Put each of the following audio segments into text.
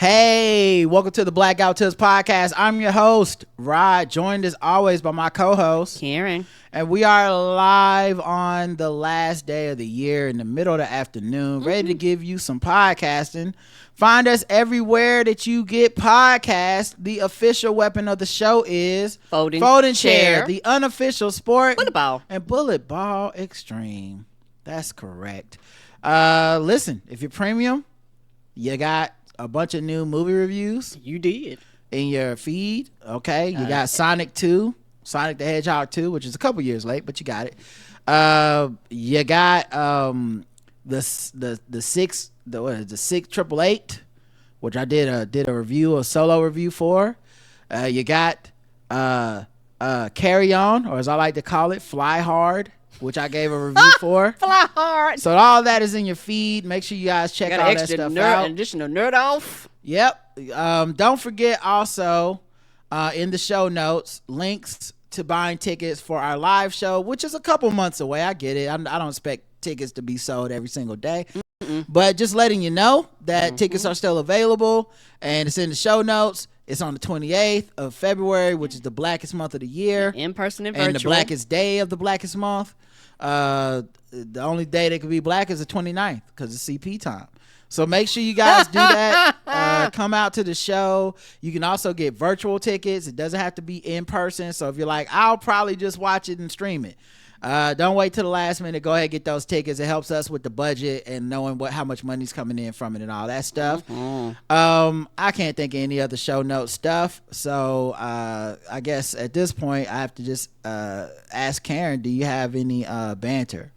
Hey, welcome to the Blackout Tips podcast. I'm your host, Rod, joined as always by my co-host, Karen. And we are live on the last day of the year in the middle of the afternoon, ready to give you some podcasting. Find us everywhere that you get podcasts. The official weapon of the show is Folding Chair, the unofficial sport. Bullet ball. And Bullet Ball Extreme. That's correct. Listen, if you're premium, you got a bunch of new movie reviews. You did. In your feed, okay? You got Sonic the Hedgehog 2, which is a couple years late, but you got it. You got the six 888, which I did a solo review for. You got Carry On, or as I like to call it, Fly Hard, which I gave a review for. Fly Hard. So all that is in your feed. Make sure you guys check all that stuff out. Additional nerd off. Yep. Don't forget also in the show notes links to buying tickets for our live show, which is a couple months away. I get it. I don't expect tickets to be sold every single day. But just letting you know that tickets are still available, and it's in the show notes. It's on the 28th of February, which is the blackest month of the year. In person and virtual. And the blackest day of the blackest month. The only day that could be black is the 29th because it's CP time. So make sure you guys do that. Come out to the show. You can also get virtual tickets. It doesn't have to be in person. So if you're like, I'll probably just watch it and stream it. Don't wait till the last minute. Go ahead and get those tickets. It helps us with the budget and knowing how much money's coming in from it and all that stuff. I can't think of any other show note stuff. So I guess at this point I have to just ask Karen, do you have any banter?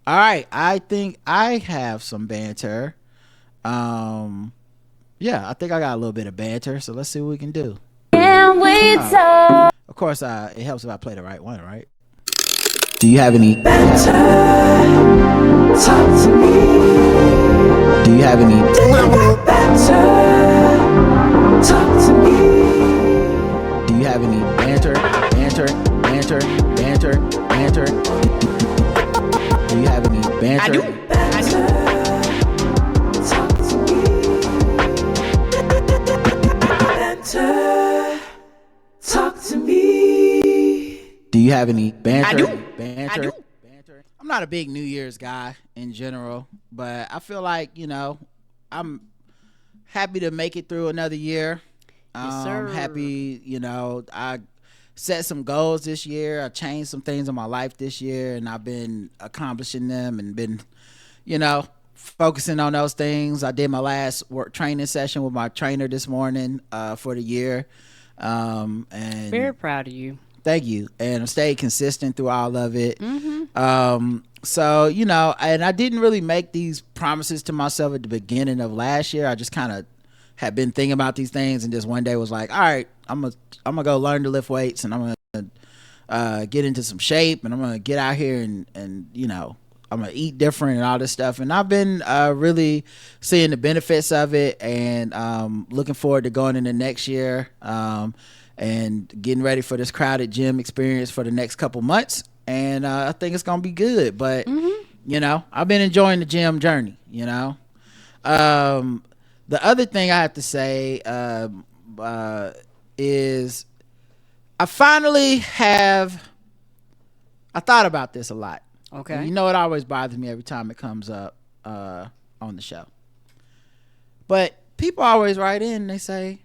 All right, I think I have some banter. Yeah, I think I got a little bit of banter, so let's see what we can do. Of course, it helps if I play the right one, right? Do you have any banter? Talk to me. Do you have any banter? Talk to me. Do you have any banter? Do you have any banter? I do. Talk to me. Banter. Talk to me. Do you have any banter? I do. Banter. I'm not a big New Year's guy in general, but I feel like, I'm happy to make it through another year. Yes, sir. I'm happy, I set some goals this year. I changed some things in my life this year, and I've been accomplishing them and been, focusing on those things. I did my last work training session with my trainer this morning for the year. And very proud of you. Thank you. And I stayed consistent through all of it. So, and I didn't really make these promises to myself at the beginning of last year. I just kind of had been thinking about these things and just one day was like, all right, I'm gonna go learn to lift weights, and I'm gonna get into some shape, and I'm gonna get out here and I'm gonna eat different and all this stuff. And I've been really seeing the benefits of it, and looking forward to going into next year and getting ready for this crowded gym experience for the next couple months. And I think it's gonna be good. But I've been enjoying the gym journey. The other thing I have to say is I thought about this a lot. Okay. And it always bothers me every time it comes up on the show. But people always write in and they say,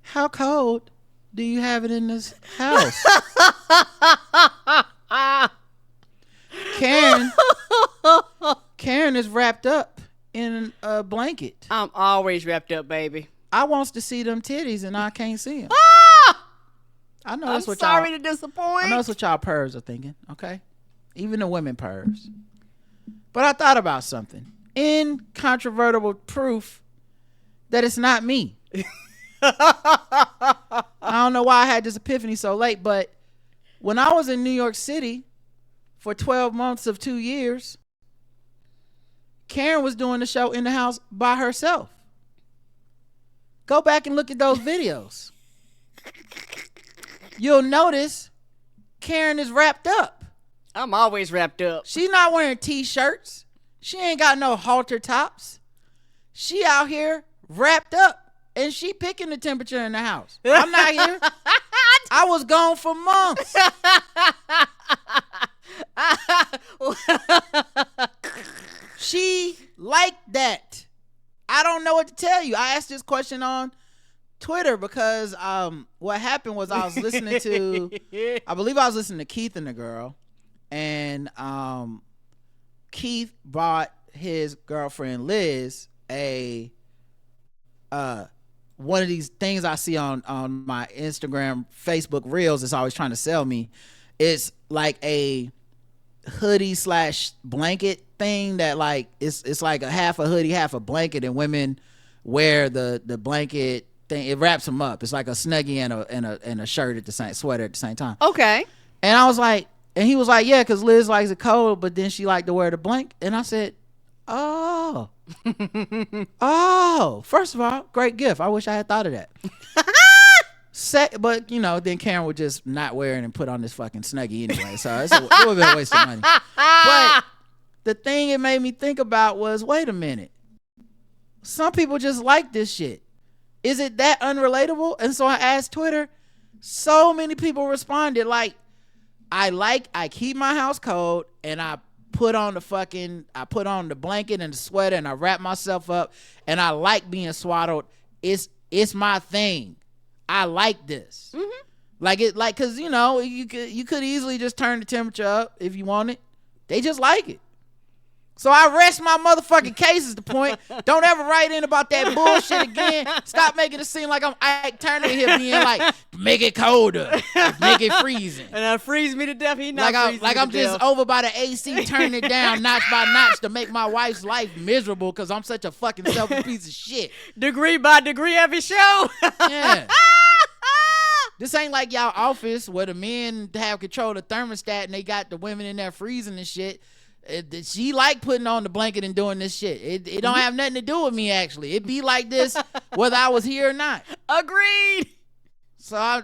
how cold do you have it in this house? Karen is wrapped up in a blanket. I'm always wrapped up, baby. I wants to see them titties and I can't see them. I know that's I'm what sorry to disappoint. I know that's what y'all pervs are thinking, okay? Even the women pervs. But I thought about something. Incontrovertible proof that it's not me. I don't know why I had this epiphany so late, but when I was in New York City for 12 months of 2 years, Karen was doing the show in the house by herself. Go back and look at those videos. You'll notice Karen is wrapped up. I'm always wrapped up. She's not wearing t-shirts. She ain't got no halter tops. She out here wrapped up, and she picking the temperature in the house. I'm not here. I was gone for months. She liked that. I don't know what to tell you. I asked this question on Twitter because what happened was I was listening to, I believe I was listening to Keith and the girl, and Keith bought his girlfriend Liz a one of these things I see on my Instagram, Facebook Reels. It's always trying to sell me. It's like a hoodie / blanket thing that like it's like a half a hoodie, half a blanket, and women wear the blanket thing. It wraps them up. It's like a snuggie and a shirt at the same sweater at the same time. Okay. And I was like, and he was like, yeah, because Liz likes it cold, but then she liked to wear the blanket. And I said, oh. Oh, first of all, great gift. I wish I had thought of that. But then Karen would just not wear it and put on this fucking snuggie anyway, so it would have been a waste of money. But the thing it made me think about was, wait a minute, some people just like this shit. Is it that unrelatable? And so I asked Twitter. So many people responded like, I keep my house cold, and I put on the blanket and the sweater, and I wrap myself up, and I like being swaddled. It's my thing. I like this. Mm-hmm. Cause you could easily just turn the temperature up if you want it. They just like it. So I rest my motherfucking case is the point. Don't ever write in about that bullshit again. Stop making it seem like I'm Ike Turner here being like, make it colder, make it freezing. And freeze me to death. He not like I'm just over by the AC, turning it down notch by notch to make my wife's life miserable because I'm such a fucking selfish piece of shit. Degree by degree every show. Yeah. This ain't like y'all office where the men have control of the thermostat and they got the women in there freezing and shit. She like putting on the blanket and doing this shit. It don't have nothing to do with me, actually. It be like this whether I was here or not. Agreed. So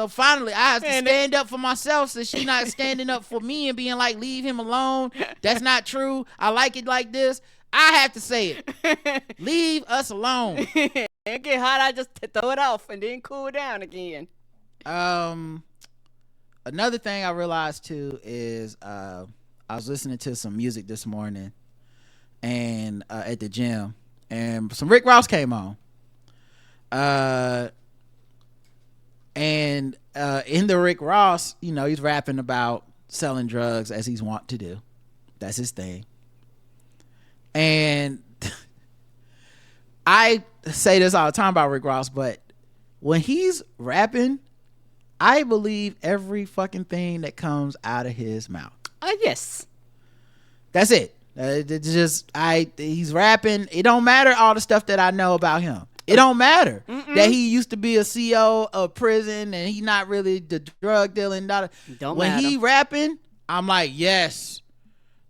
finally I have to stand up for myself, so she not standing up for me and being like, leave him alone. That's not true. I like it like this. I have to say it. Leave us alone. It get hot, I just throw it off and then cool down again. Another thing I realized too is I was listening to some music this morning and at the gym, and some Rick Ross came on. And in the Rick Ross, he's rapping about selling drugs as he's wont to do. That's his thing. And I say this all the time about Rick Ross, but when he's rapping, I believe every fucking thing that comes out of his mouth. Yes. That's it. He's rapping. It don't matter all the stuff that I know about him. It don't matter that he used to be a CO of prison and he not really the drug dealing. When he rapping, I'm like, yes,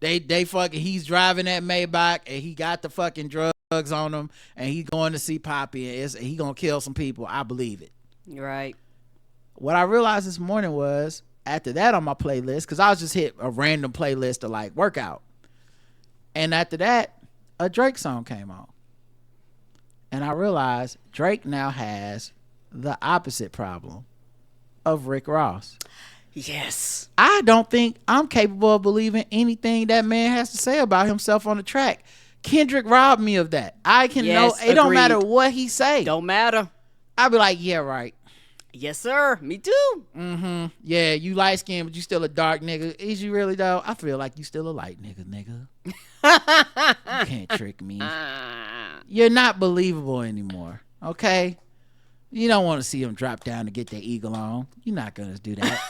they fucking. He's driving that Maybach and he got the fucking drugs on him and he's going to see Poppy and he gonna kill some people. I believe it. Right. What I realized this morning was, after that on my playlist, because I was just hit a random playlist to like workout, and after that a Drake song came on, and I realized Drake now has the opposite problem of Rick Ross. Yes. I don't think I'm capable of believing anything that man has to say about himself on the track. Kendrick robbed me of that. I can know it. Don't matter what he say. Don't matter. I'll be like, yeah, right. Yes, sir. Me too. Mm-hmm. Yeah, you light skinned, but you still a dark nigga. Is you really though? I feel like you still a light nigga. You can't trick me. You're not believable anymore. Okay? You don't want to see him drop down to get that eagle on. You're not gonna do that.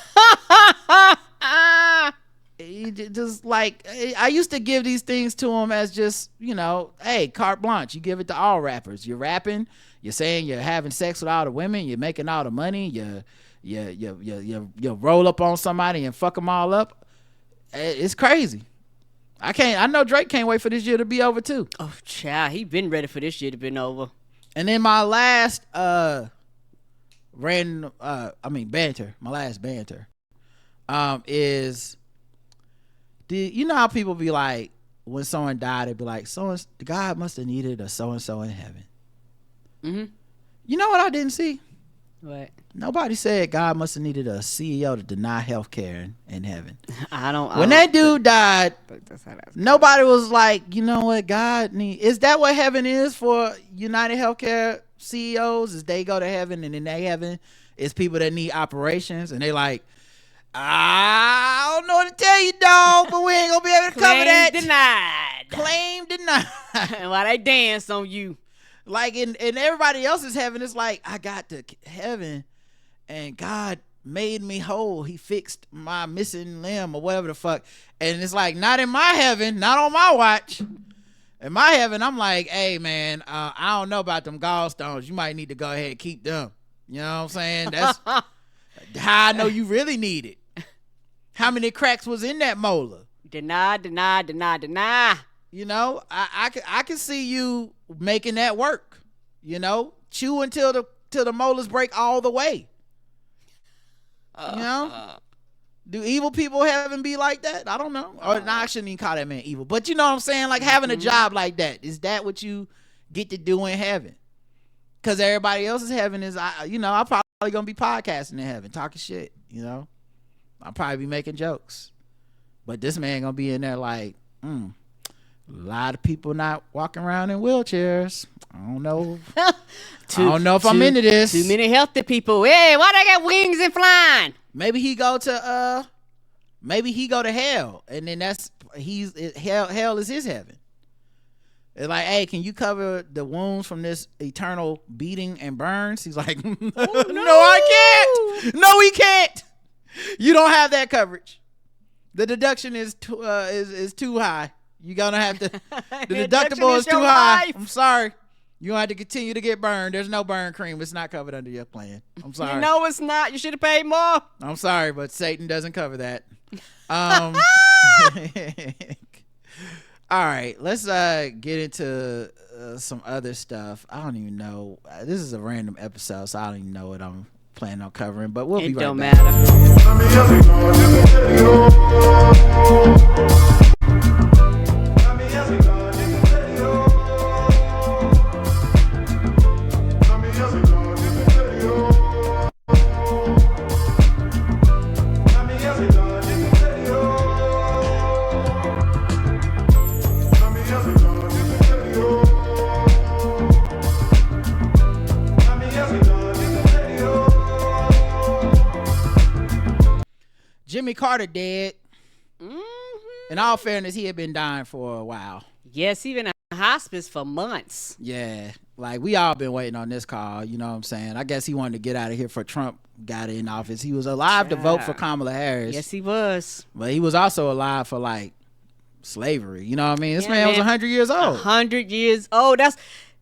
Just like I used to give these things to him as just, hey, carte blanche. You give it to all rappers. You're rapping. You're saying you're having sex with all the women. You're making all the money. You roll up on somebody and fuck them all up. It's crazy. I know Drake can't wait for this year to be over too. Oh, child, he been ready for this year to be over. And then my last banter. My last banter is, you know how people be like, when someone died, they be like, God must have needed a so and so in heaven. You know what I didn't see? What? Nobody said God must have needed a CEO to deny health care in heaven. When that dude died, nobody was like, you know what, God need. Is that what heaven is for United Healthcare CEOs? Is they go to heaven and in that heaven is people that need operations and they like, I don't know what to tell you, dog, but we ain't gonna be able to cover that. Claim denied. While they dance on you. Like in everybody else's heaven, it's like, I got to heaven and God made me whole. He fixed my missing limb or whatever the fuck. And it's like, not in my heaven, not on my watch. In my heaven, I'm like, hey man, I don't know about them gallstones. You might need to go ahead and keep them. You know what I'm saying? That's how I know you really need it. How many cracks was in that molar? Deny. You know, I can see you making that work. You know, chew until the molars break all the way. You know, do evil people heaven be like that? I don't know. Or I shouldn't even call that man evil. But you know what I'm saying? Like having a job like that, is that what you get to do in heaven? Because everybody else's heaven is, I'm probably gonna be podcasting in heaven, talking shit. You know, I'll probably be making jokes. But this man gonna be in there like, a lot of people not walking around in wheelchairs. I don't know. I don't know if I'm into this. Too many healthy people. Hey, why they got wings and flying? Maybe he go to hell, and then hell is his heaven. It's like, hey, can you cover the wounds from this eternal beating and burns? He's like, no, I can't. No, he can't. You don't have that coverage. The deduction is too high. You're gonna have to. The deductible is too high. I'm sorry. You gonna have to continue to get burned. There's no burn cream. It's not covered under your plan. I'm sorry. You know it's not. You should have paid more. I'm sorry, but Satan doesn't cover that. All right, let's get into some other stuff. I don't even know. This is a random episode, so I don't even know what I'm planning on covering. But we'll be right back. It don't matter. Jimmy Carter dead. In all fairness, he had been dying for a while. Yes, he been in hospice for months. Yeah, like we all been waiting on this call. You know what I'm saying? I guess he wanted to get out of here for Trump got in office. He was alive to vote for Kamala Harris. Yes, he was. But he was also alive for like slavery. You know what I mean? This man was 100 years old. 100 years old. That's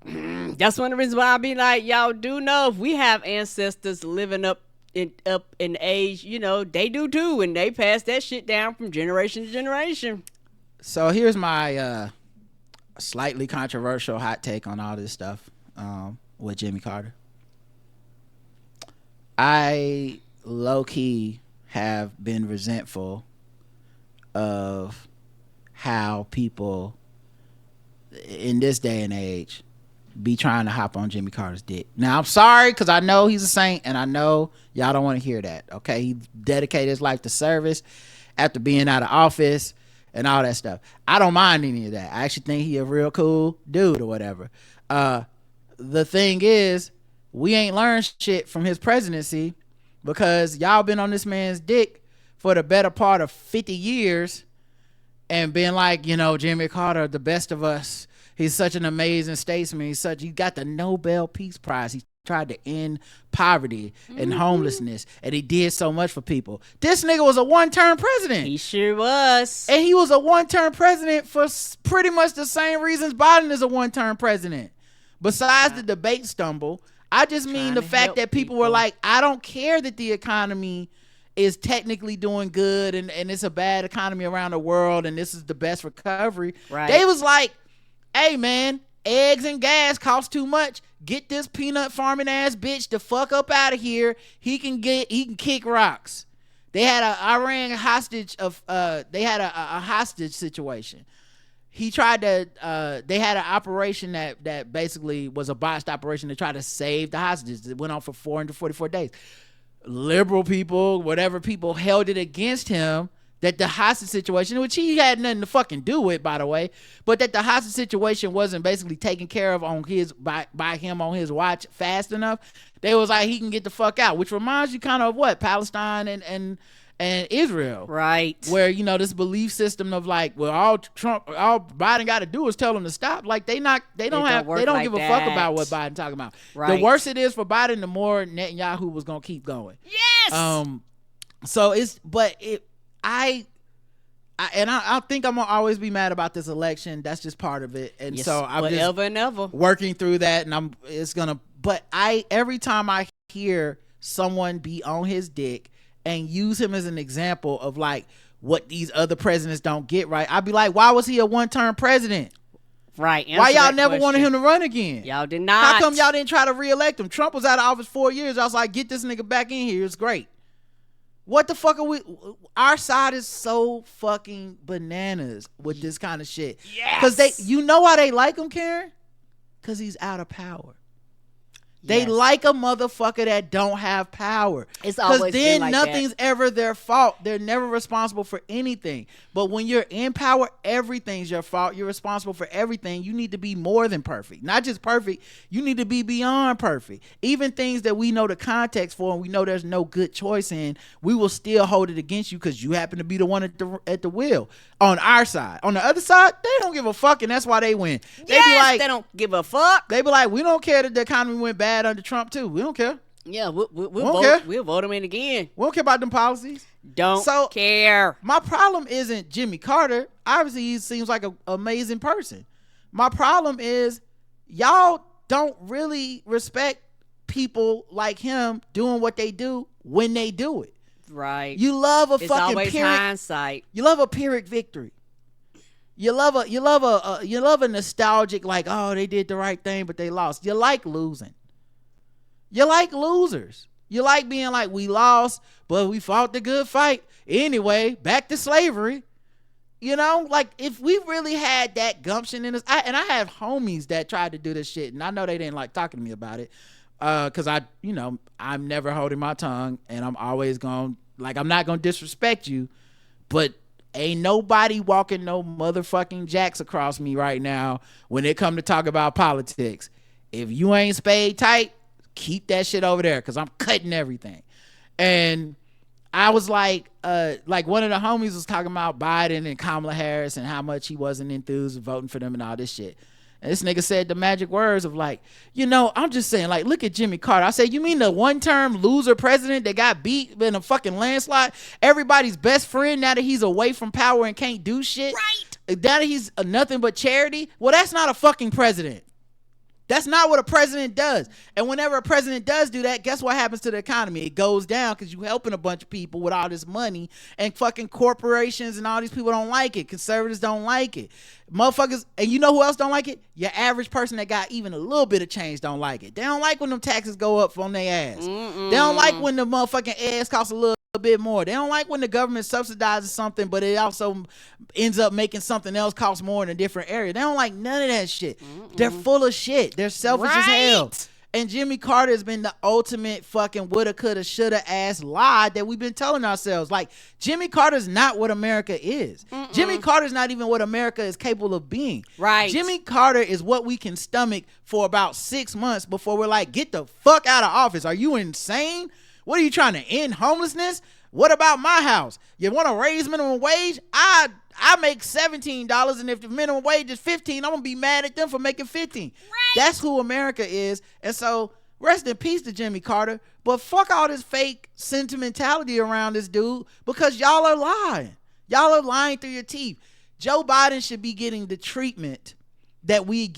one of the reasons why I be like, y'all do know if we have ancestors living up in age, you know, they do too, and they pass that shit down from generation to generation. So here's my slightly controversial hot take on all this stuff with Jimmy Carter. I low-key have been resentful of how people in this day and age be trying to hop on Jimmy Carter's dick. Now, I'm sorry, because I know he's a saint, and I know y'all don't want to hear that, okay? He dedicated his life to service after being out of office and all that stuff. I don't mind any of that. I actually think he a real cool dude or whatever. The thing is, we ain't learned shit from his presidency because y'all been on this man's dick for the better part of 50 years and been like, you know, Jimmy Carter, the best of us. He's such an amazing statesman. He got the Nobel Peace Prize. He tried to end poverty and homelessness, and he did so much for people. This nigga was a one-term president. He sure was. And he was a one-term president for pretty much the same reasons Biden is a one-term president. Besides the debate stumble, I just mean the fact that people were like, I don't care that the economy is technically doing good and it's a bad economy around the world and this is the best recovery. Right. They was like, hey man, eggs and gas cost too much. Get this peanut farming ass bitch the fuck up out of here. He can kick rocks. They had a Iran hostage a hostage situation. he tried to they had an operation that basically was a botched operation to try to save the hostages. It went on for 444 days. Liberal people, whatever people, held it against him that the hostage situation, which he had nothing to fucking do with, by the way, but that the hostage situation wasn't basically taken care of on his by him on his watch fast enough. They was like, he can get the fuck out, which reminds you kind of what Palestine and Israel, right? Where, you know, this belief system of like, well, all Biden got to do is tell them to stop. Like they don't give a fuck about what Biden talking about. Right. The worse it is for Biden, the more Netanyahu was gonna keep going. Yes. So I think I'm gonna always be mad about this election. That's just part of it, and yes, so I'm just working through that, and But every time I hear someone be on his dick and use him as an example of like what these other presidents don't get right, I'd be like, why was he a one-term president? Right. Why y'all never wanted him to run again? Y'all did not. How come y'all didn't try to reelect him? Trump was out of office 4 years. I was like, get this nigga back in here. It's great. What the fuck are we? Our side is so fucking bananas with this kind of shit. Yes. Because you know why they like him, Karen? Because he's out of power. They like a motherfucker that don't have power. It's always then like nothing's that. ever their fault. They're never responsible for anything. But when you're in power, everything's your fault. You're responsible for everything. You need to be more than perfect. Not just perfect. You need to be beyond perfect. Even things that we know the context for and we know there's no good choice in, we will still hold it against you because you happen to be the one at the wheel. On our side. On the other side, they don't give a fuck, and that's why they win. They be like, they don't give a fuck. They be like, we don't care that the economy went bad under Trump too. We don't care. Yeah, we'll vote him in again. We don't care about them policies. Don't care. My problem isn't Jimmy Carter. Obviously, he seems like an amazing person. My problem is y'all don't really respect people like him doing what they do when they do it. Right. You love a it's fucking always Pyrrhic hindsight. You love a Pyrrhic victory. You love a nostalgic, like, oh, they did the right thing, but they lost. You like losing. You like losers. You like being like, we lost, but we fought the good fight. Anyway, back to slavery. You know, like if we really had that gumption in us, and I have homies that tried to do this shit, and I know they didn't like talking to me about it. Cause I'm never holding my tongue, and I'm always I'm not gonna disrespect you, but ain't nobody walking no motherfucking jacks across me right now when it come to talk about politics. If you ain't spayed tight, keep that shit over there, cause I'm cutting everything. And I was like one of the homies was talking about Biden and Kamala Harris and how much he wasn't enthused voting for them and all this shit. And this nigga said the magic words of like, I'm just saying, like, look at Jimmy Carter. I said, you mean the one-term loser president that got beat in a fucking landslide? Everybody's best friend now that he's away from power and can't do shit? Right. Now that he's nothing but charity? Well, that's not a fucking president. That's not what a president does. And whenever a president does do that, guess what happens to the economy? It goes down because you helping a bunch of people with all this money, and fucking corporations and all these people don't like it. Conservatives don't like it. Motherfuckers, and you know who else don't like it? Your average person that got even a little bit of change don't like it. They don't like when them taxes go up on their ass. They don't like when the motherfucking ass costs a little bit more. They don't like when the government subsidizes something, but it also ends up making something else cost more in a different area. They don't like none of that shit. They're full of shit. They're selfish as hell. And Jimmy Carter has been the ultimate fucking woulda, coulda, shoulda ass lie that we've been telling ourselves. Like, Jimmy Carter's not what America is. Jimmy Carter's not even what America is capable of being. Right. Jimmy Carter is what we can stomach for about 6 months before we're like, get the fuck out of office. Are you insane? What are you trying to end homelessness? What about my house? You want to raise minimum wage? I make $17, and if the minimum wage is $15, I'm gonna be mad at them for making $15. Right. That's who America is. And so rest in peace to Jimmy Carter. But fuck all this fake sentimentality around this dude, because y'all are lying. Y'all are lying through your teeth. Joe Biden should be getting the treatment that we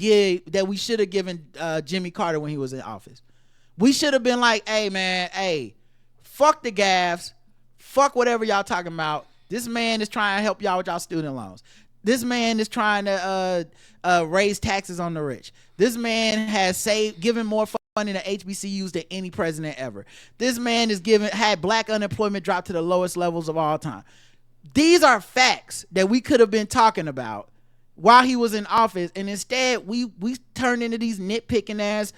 should have given Jimmy Carter when he was in office. We should have been like, hey man, fuck the gaffes. Fuck whatever y'all talking about. This man is trying to help y'all with y'all student loans. This man is trying to raise taxes on the rich. This man has given more funding to HBCUs than any president ever. This man had black unemployment drop to the lowest levels of all time. These are facts that we could have been talking about while he was in office, and instead we turned into these nitpicking ass.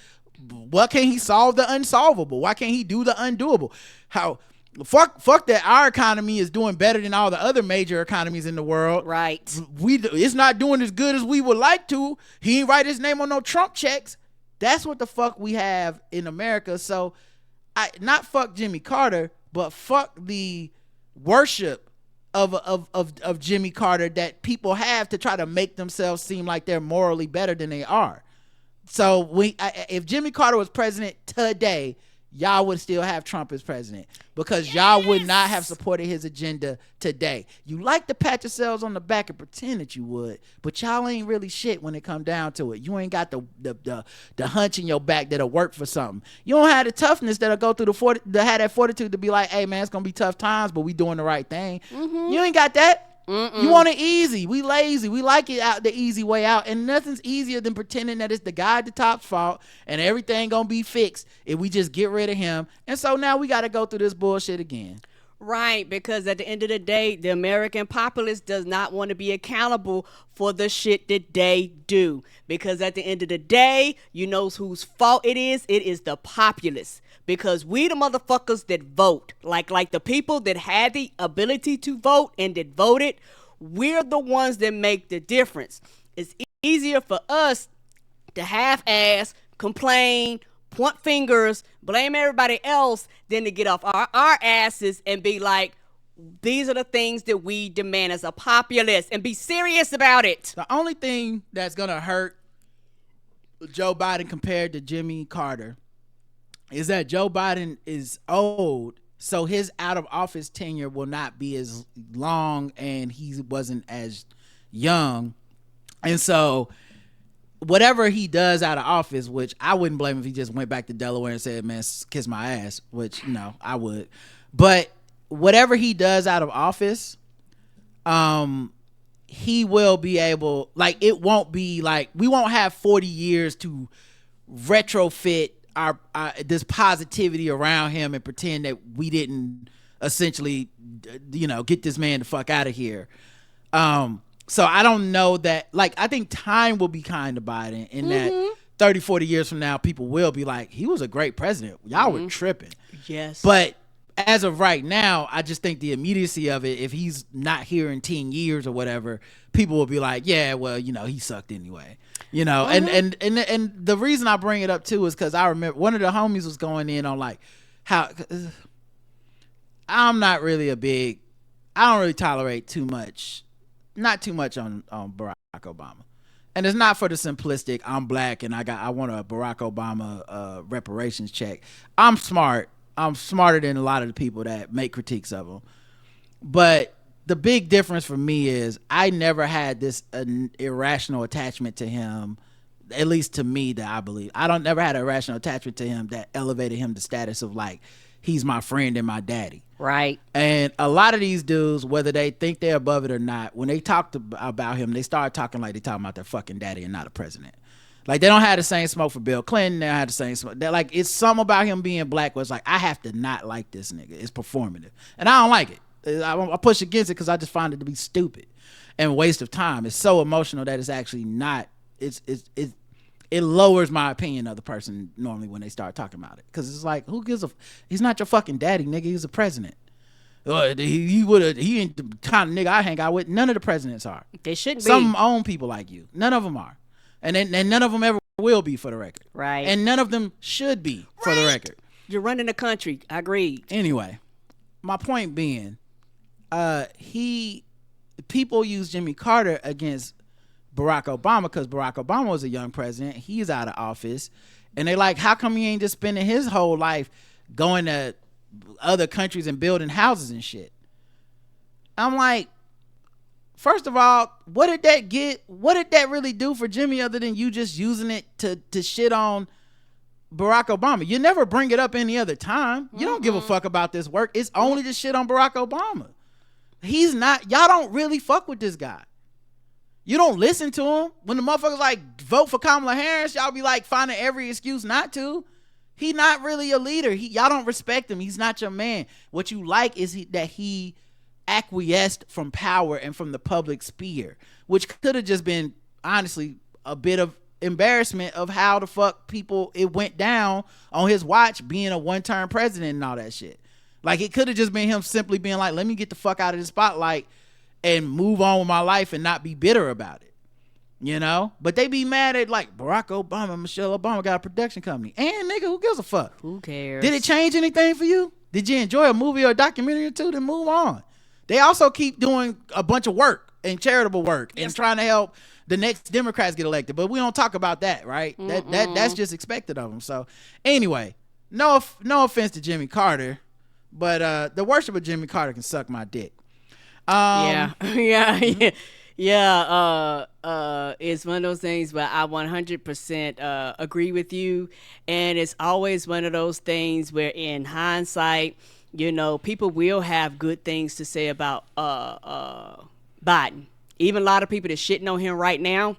Why can't he solve the unsolvable? Why can't he do the undoable? How fuck that our economy is doing better than all the other major economies in the world. Right. It's not doing as good as we would like to. He ain't write his name on no Trump checks. That's what the fuck we have in America. So not fuck Jimmy Carter, but fuck the worship of Jimmy Carter that people have to try to make themselves seem like they're morally better than they are. So if Jimmy Carter was president today, y'all would still have Trump as president because y'all would not have supported his agenda today. You like to pat yourselves on the back and pretend that you would, but y'all ain't really shit when it come down to it. You ain't got the hunch in your back that'll work for something. You don't have the toughness that'll go through to have that fortitude to be like, hey man, it's gonna be tough times, but we doing the right thing. Mm-hmm. You ain't got that. Mm-mm. You want it easy. We lazy. We like it out the easy way out. And nothing's easier than pretending that it's the guy at the top's fault and everything gonna be fixed if we just get rid of him. And so now we got to go through this bullshit again. Right, because at the end of the day, the American populace does not want to be accountable for the shit that they do. Because at the end of the day, you know whose fault it is? It is the populace. Because we the motherfuckers that vote, like the people that had the ability to vote and that voted, we're the ones that make the difference. It's easier for us to half-ass, complain, point fingers, blame everybody else than to get off our asses and be like, these are the things that we demand as a populace and be serious about it. The only thing that's going to hurt Joe Biden compared to Jimmy Carter is that Joe Biden is old, so his out of office tenure will not be as long and he wasn't as young. And so whatever he does out of office, which I wouldn't blame him if he just went back to Delaware and said, man, kiss my ass, which, you know, I would. But whatever he does out of office, he will be able, like, it won't be like, we won't have 40 years to retrofit our this positivity around him and pretend that we didn't essentially, you know, get this man the fuck out of here. So I don't know that, like, I think time will be kind to Biden in that 30, 40 years from now, people will be like, he was a great president. Y'all were tripping. Yes. But as of right now, I just think the immediacy of it, if he's not here in 10 years or whatever, people will be like, yeah, well, you know, he sucked anyway. You know, and the reason I bring it up too is because I remember one of the homies was going in on like how I'm not really I don't really tolerate too much, not too much on Barack Obama. And it's not for the simplistic, I'm black and I want a Barack Obama reparations check. I'm smart. I'm smarter than a lot of the people that make critiques of him. But the big difference for me is I never had this irrational attachment to him, at least to me, that I believe. I never had an irrational attachment to him that elevated him to status of like, he's my friend and my daddy. Right. And a lot of these dudes, whether they think they're above it or not, when they talked about him, they start talking like they talking about their fucking daddy and not a president. Like, they don't have the same smoke for Bill Clinton. They don't have the same smoke. They're like, it's something about him being black where it's like, I have to not like this nigga. It's performative. And I don't like it. I push against it because I just find it to be stupid and waste of time. It's so emotional that it's actually not. It lowers my opinion of the person normally when they start talking about it, because it's like, who gives a? He's not your fucking daddy, nigga. He's a president. He ain't the kind of nigga I hang out with. None of the presidents are. They shouldn't be. Some own people like you. None of them are, and none of them ever will be, for the record. Right. And none of them should be, for the record. You're running the country. I agree. Anyway, my point being, people use Jimmy Carter against Barack Obama because Barack Obama was a young president. He's out of office, and they like, how come he ain't just spending his whole life going to other countries and building houses and shit? I'm like, first of all, what did that really do for Jimmy other than you just using it to shit on Barack Obama? You never bring it up any other time. You don't give a fuck about this work. It's only to shit on Barack Obama. He's not, y'all don't really fuck with this guy. You don't listen to him. When the motherfuckers like vote for Kamala Harris, y'all be like finding every excuse not to. He not really a leader. Y'all don't respect him. He's not your man. What you like is that he acquiesced from power and from the public sphere, which could have just been honestly a bit of embarrassment of how the fuck people it went down on his watch, being a one-term president and all that shit. Like, it could have just been him simply being like, let me get the fuck out of the spotlight and move on with my life and not be bitter about it, you know? But they be mad at like Barack Obama, Michelle Obama got a production company, and nigga, who gives a fuck? Who cares? Did it change anything for you? Did you enjoy a movie or a documentary or two? Then move on. They also keep doing a bunch of work and charitable work and trying to help the next Democrats get elected, but we don't talk about that, right? That's just expected of them. So anyway, no offense to Jimmy Carter, but the worship of Jimmy Carter can suck my dick. Yeah. It's one of those things where I 100% agree with you, and it's always one of those things where, in hindsight, you know, people will have good things to say about Biden. Even a lot of people that's shitting on him right now.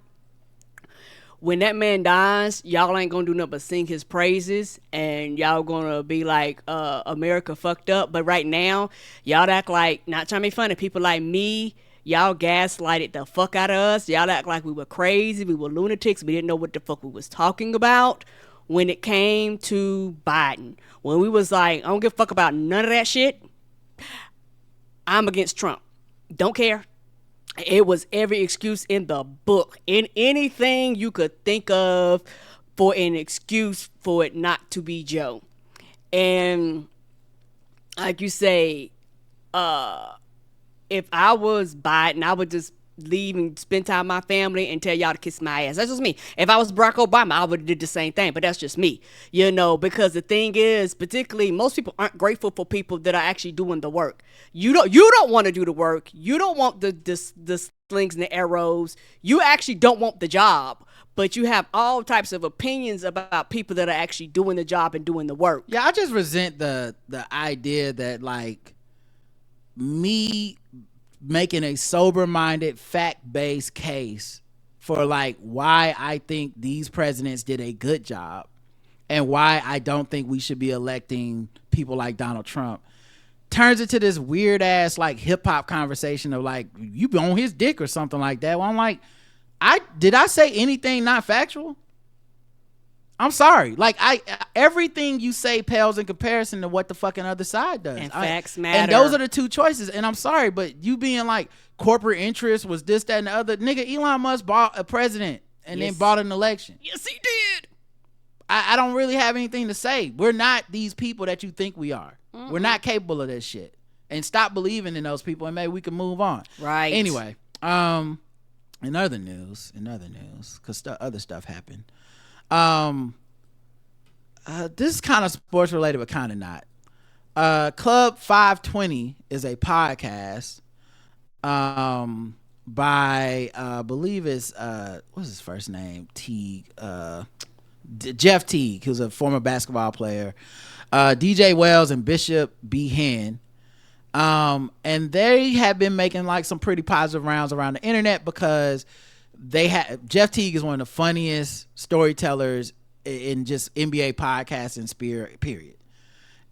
When that man dies, y'all ain't gonna do nothing but sing his praises, and y'all gonna be like, America fucked up. But right now, y'all act like, not trying to be funny, people like me, y'all gaslighted the fuck out of us. Y'all act like we were crazy, we were lunatics, we didn't know what the fuck we was talking about when it came to Biden. When we was like, I don't give a fuck about none of that shit, I'm against Trump. Don't care. It was every excuse in the book, in anything you could think of for an excuse for it not to be Joe. And like you say, if I was Biden, I would just leave and spend time with my family and tell y'all to kiss my ass. That's just me. If I was Barack Obama, I would have did the same thing, but that's just me, you know, because the thing is, particularly, most people aren't grateful for people that are actually doing the work. You don't want to do the work. You don't want the slings and the arrows. You actually don't want the job, but you have all types of opinions about people that are actually doing the job and doing the work. Yeah, I just resent the idea that, like, me making a sober-minded, fact-based case for, like, why I think these presidents did a good job and why I don't think we should be electing people like Donald Trump turns into this weird-ass, like, hip-hop conversation of, like, you be on his dick or something like that. Well, I'm like, did I say anything not factual? I'm sorry. Like, everything you say pales in comparison to what the fucking other side does. And facts matter. And those are the two choices. And I'm sorry, but you being like corporate interest was this, that, and the other. Nigga, Elon Musk bought a president and then bought an election. Yes, he did. I don't really have anything to say. We're not these people that you think we are. We're not capable of this shit. And stop believing in those people, and maybe we can move on. Right. Anyway, in other news, because other stuff happened. This is kind of sports related, but kind of not. Club 520 is a podcast by I believe it's what's his first name? Jeff Teague, who's a former basketball player, DJ Wells and Bishop B. Hen. And they have been making like some pretty positive rounds around the internet because Jeff Teague is one of the funniest storytellers in just NBA podcasting period.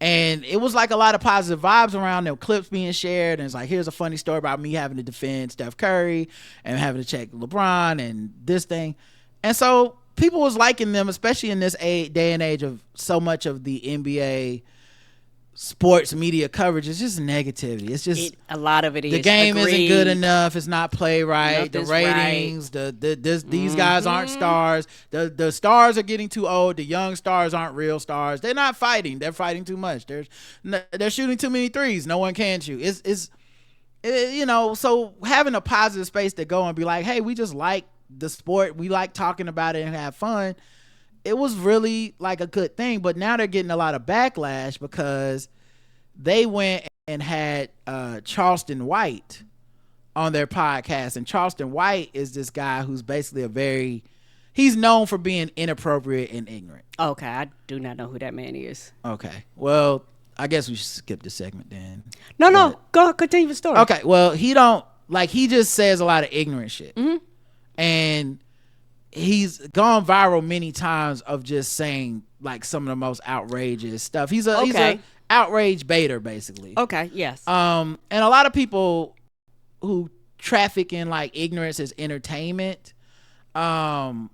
And it was like a lot of positive vibes around them, clips being shared, and it's like, here's a funny story about me having to defend Steph Curry and having to check LeBron and this thing. And so people was liking them, especially in this day and age of so much of the NBA sports media coverage is just negativity. It's just a lot of it is the game agreed. Isn't good enough. It's not played right. Nothing's the ratings, right. These guys aren't stars. The stars are getting too old. The young stars aren't real stars. They're not fighting. They're fighting too much. They're shooting too many threes. No one can shoot. It's you know, so having a positive space to go and be like, hey, we just like the sport. We like talking about it and have fun. It was really like a good thing, but now they're getting a lot of backlash because they went and had Charleston White on their podcast, and Charleston White is this guy who's basically he's known for being inappropriate and ignorant. Okay, I do not know who that man is. Okay, well, I guess we should skip this segment then. No, go continue the story. Okay, well, he just says a lot of ignorant shit. Mm-hmm. And he's gone viral many times of just saying like some of the most outrageous stuff. He's a outrage baiter, basically. Okay, yes. And a lot of people who traffic in like ignorance as entertainment, they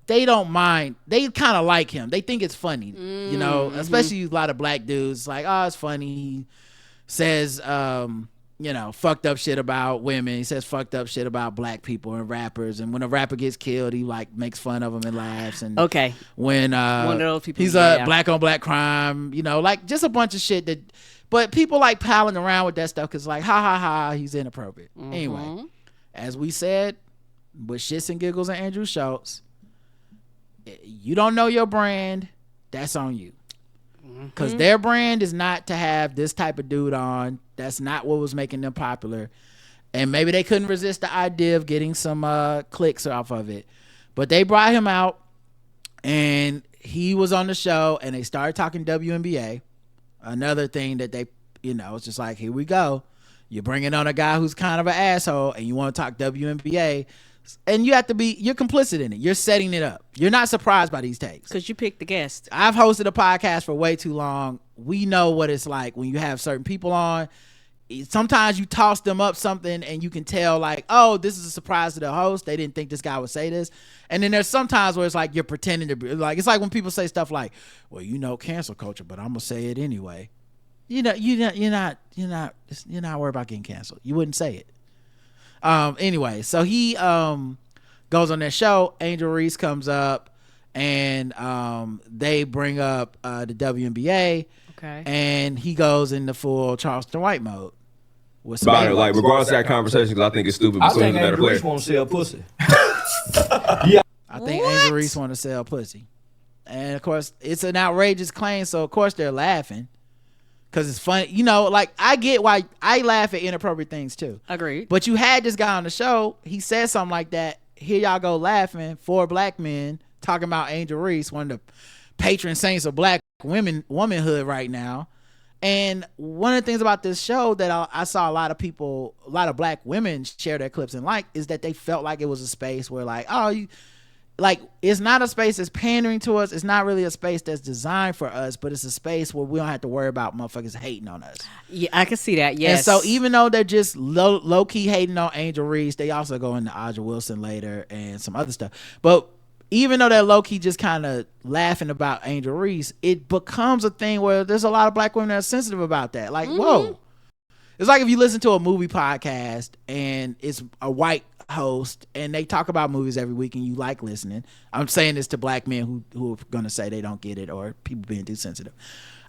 don't mind. They kind of like him. They think it's funny, you know, especially a lot of black dudes like, oh, it's funny. He says, you know, fucked up shit about women. He says fucked up shit about black people and rappers. And when a rapper gets killed, he like makes fun of them and laughs. And okay, when one of those people, he's a black on black crime, you know, like just a bunch of shit that. But people like piling around with that stuff because like, ha ha ha, he's inappropriate. Anyway, as we said, with shits and giggles and Andrew Schultz, you don't know your brand, that's on you. Because their brand is not to have this type of dude on. That's not what was making them popular. And maybe they couldn't resist the idea of getting some clicks off of it. But they brought him out and he was on the show and they started talking WNBA. Another thing that they, you know, it's just like, here we go. You're bringing on a guy who's kind of an asshole and you want to talk WNBA. And you have to be, you're complicit in it. You're setting it up. You're not surprised by these takes. Because you picked the guest. I've hosted a podcast for way too long. We know what it's like when you have certain people on. Sometimes you toss them up something and you can tell like, oh, this is a surprise to the host. They didn't think this guy would say this. And then there's sometimes where it's like you're pretending to be like, it's like when people say stuff like, well, you know, cancel culture, but I'm gonna say it anyway. You know, you're not worried about getting canceled. You wouldn't say it. Anyway, so he goes on their show. Angel Reese comes up and they bring up the WNBA. Okay. And he goes into full Charleston White mode. About it, like regardless of that conversation, because I think it's stupid. But I think Angel Reese want to sell pussy. Yeah, I think Angel Reese want to sell pussy, and of course it's an outrageous claim. So of course they're laughing because it's funny. You know, like I get why I laugh at inappropriate things too. Agreed. But you had this guy on the show. He said something like that. Here y'all go laughing. 4 black men talking about Angel Reese, one of the patron saints of black womanhood right now. And one of the things about this show that I saw a lot of black women share their clips and like is that they felt like it was a space where like, oh, you like, it's not a space that's pandering to us. It's not really a space that's designed for us, but it's a space where we don't have to worry about motherfuckers hating on us. Yeah, I can see that. Yes. And so even though they're just low key hating on Angel Reese, they also go into Aja Wilson later and some other stuff. But even though they're low-key just kind of laughing about Angel Reese, it becomes a thing where there's a lot of black women that are sensitive about that. Like, whoa. It's like if you listen to a movie podcast and it's a white host and they talk about movies every week and you like listening. I'm saying this to black men who are going to say they don't get it or people being too sensitive.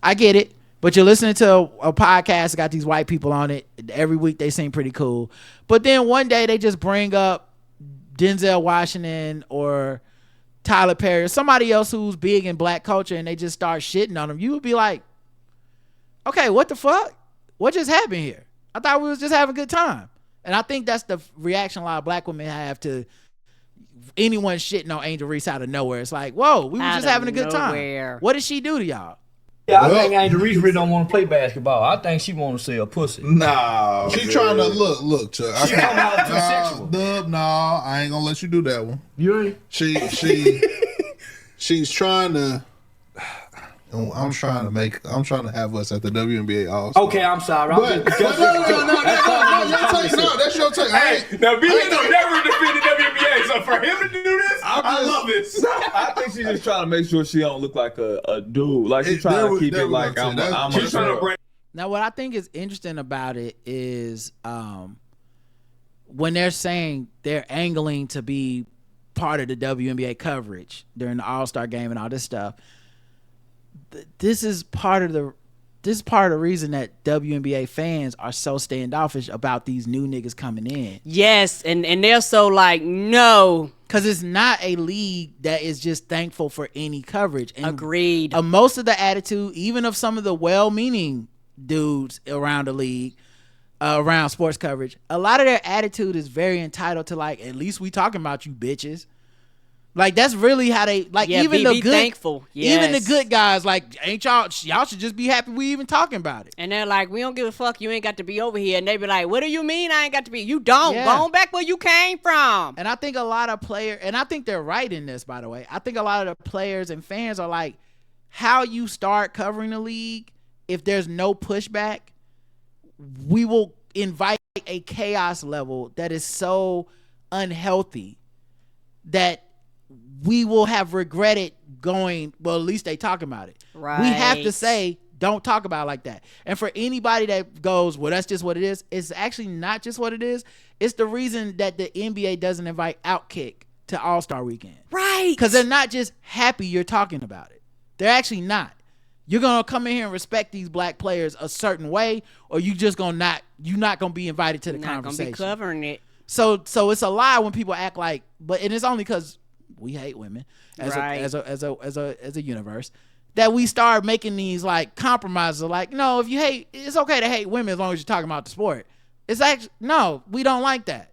I get it. But you're listening to a podcast that got these white people on it. Every week they seem pretty cool. But then one day they just bring up Denzel Washington or Tyler Perry or somebody else who's big in black culture and they just start shitting on them. You would be like, okay, what the fuck? What just happened here? I thought we was just having a good time. And I think that's the reaction a lot of black women have to anyone shitting on Angel Reese out of nowhere. It's like, whoa, we were just having a good time. What did she do to y'all? Yeah, I think Angel Reese really don't want to play basketball. I think she want to sell pussy. Nah, she trying to look, Chuck. She come out too sexual. Dub, nah, I ain't gonna let you do that one. You ain't? She's trying to. I'm trying to have us at the WNBA All-Star. Okay, I'm sorry. No, that's your take. Hey, now B don't never defend the WNBA, so for him to do this, I love this. I think she's just trying to make sure she don't look like a dude. Like she's trying to keep it like I'm she's trying to bring. Now, what I think is interesting about it is when they're saying they're angling to be part of the WNBA coverage during the All-Star game and all this stuff. This is part of the reason that WNBA fans are so standoffish about these new niggas coming in. Yes, and they're so like, no. Because it's not a league that is just thankful for any coverage. And agreed. Most of the attitude, even of some of the well-meaning dudes around the league, around sports coverage, a lot of their attitude is very entitled to like, at least we talking about you bitches. Like that's really how they like. Yeah, even be the good, thankful. Yes. Even the good guys, like, ain't y'all should just be happy we even talking about it. And they're like, we don't give a fuck. You ain't got to be over here. And they be like, what do you mean I ain't got to be? You don't. Yeah. Go on back where you came from. And I think a lot of players, and I think they're right in this, by the way. I think a lot of the players and fans are like, how you start covering the league, if there's no pushback, we will invite a chaos level that is so unhealthy that we will have regretted going, well, at least they talking about it. Right. We have to say, don't talk about it like that. And for anybody that goes, well, that's just what it is, it's actually not just what it is. It's the reason that the NBA doesn't invite Outkick to All-Star Weekend. Right. Because they're not just happy you're talking about it. They're actually not. You're going to come in here and respect these black players a certain way, or you just going to you're not going to be invited to the conversation. Not going to be covering it. So it's a lie when people act like, and it's only because we hate women as a universe, that we start making these like compromises of like, no, if you hate, it's okay to hate women as long as you're talking about the sport. It's actually, no, we don't like that.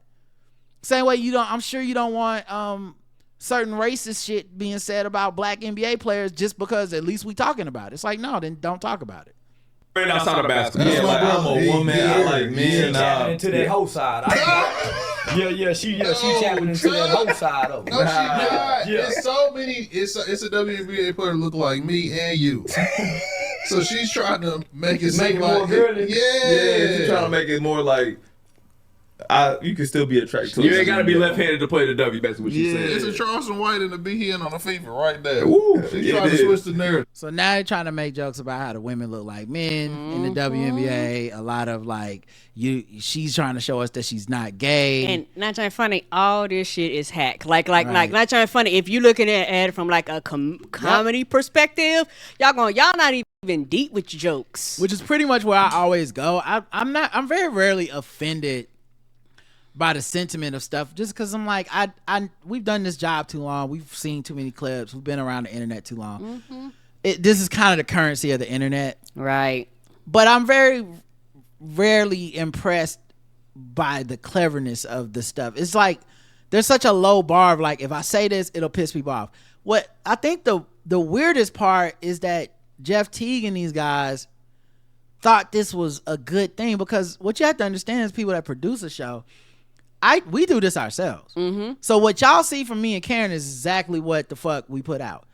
Same way I'm sure you don't want certain racist shit being said about black NBA players just because at least we talking about it. It's like, no, then don't talk about it. Right outside of basketball. That's Like, I'm a woman. I like She men. tapping into that whole side. She tapping into that whole side of it. No, she not. Yeah. It's so many. It's a WNBA player look like me and you. So she's trying to make it seem more like girly. Yeah, she's trying to make it more like you can still be attracted to. You ain't gotta be left-handed to play the W. Basically, what you It's said. a Charleston White and a B-Hen on the FIFA right there. Woo, She's it trying to is. switch the narrative. So now they're trying to make jokes about how the women look like men in the WNBA. A lot of like she's trying to show us that she's not gay. And not trying funny, all this shit is hack. Like Right. not trying funny. If you looking at it from like a comedy perspective, y'all not even deep with your jokes. Which is pretty much where I always go. I'm very rarely offended by the sentiment of stuff, just because I'm like, we've done this job too long. We've seen too many clips. We've been around the internet too long. This is kind of the currency of the internet. Right. But I'm very rarely impressed by the cleverness of the stuff. It's like there's such a low bar of like, if I say this, it'll piss people off. What I think the weirdest part is that Jeff Teague and these guys thought this was a good thing, because what you have to understand is people that produce a show, we do this ourselves. So what y'all see from me and Karen is exactly what the fuck we put out.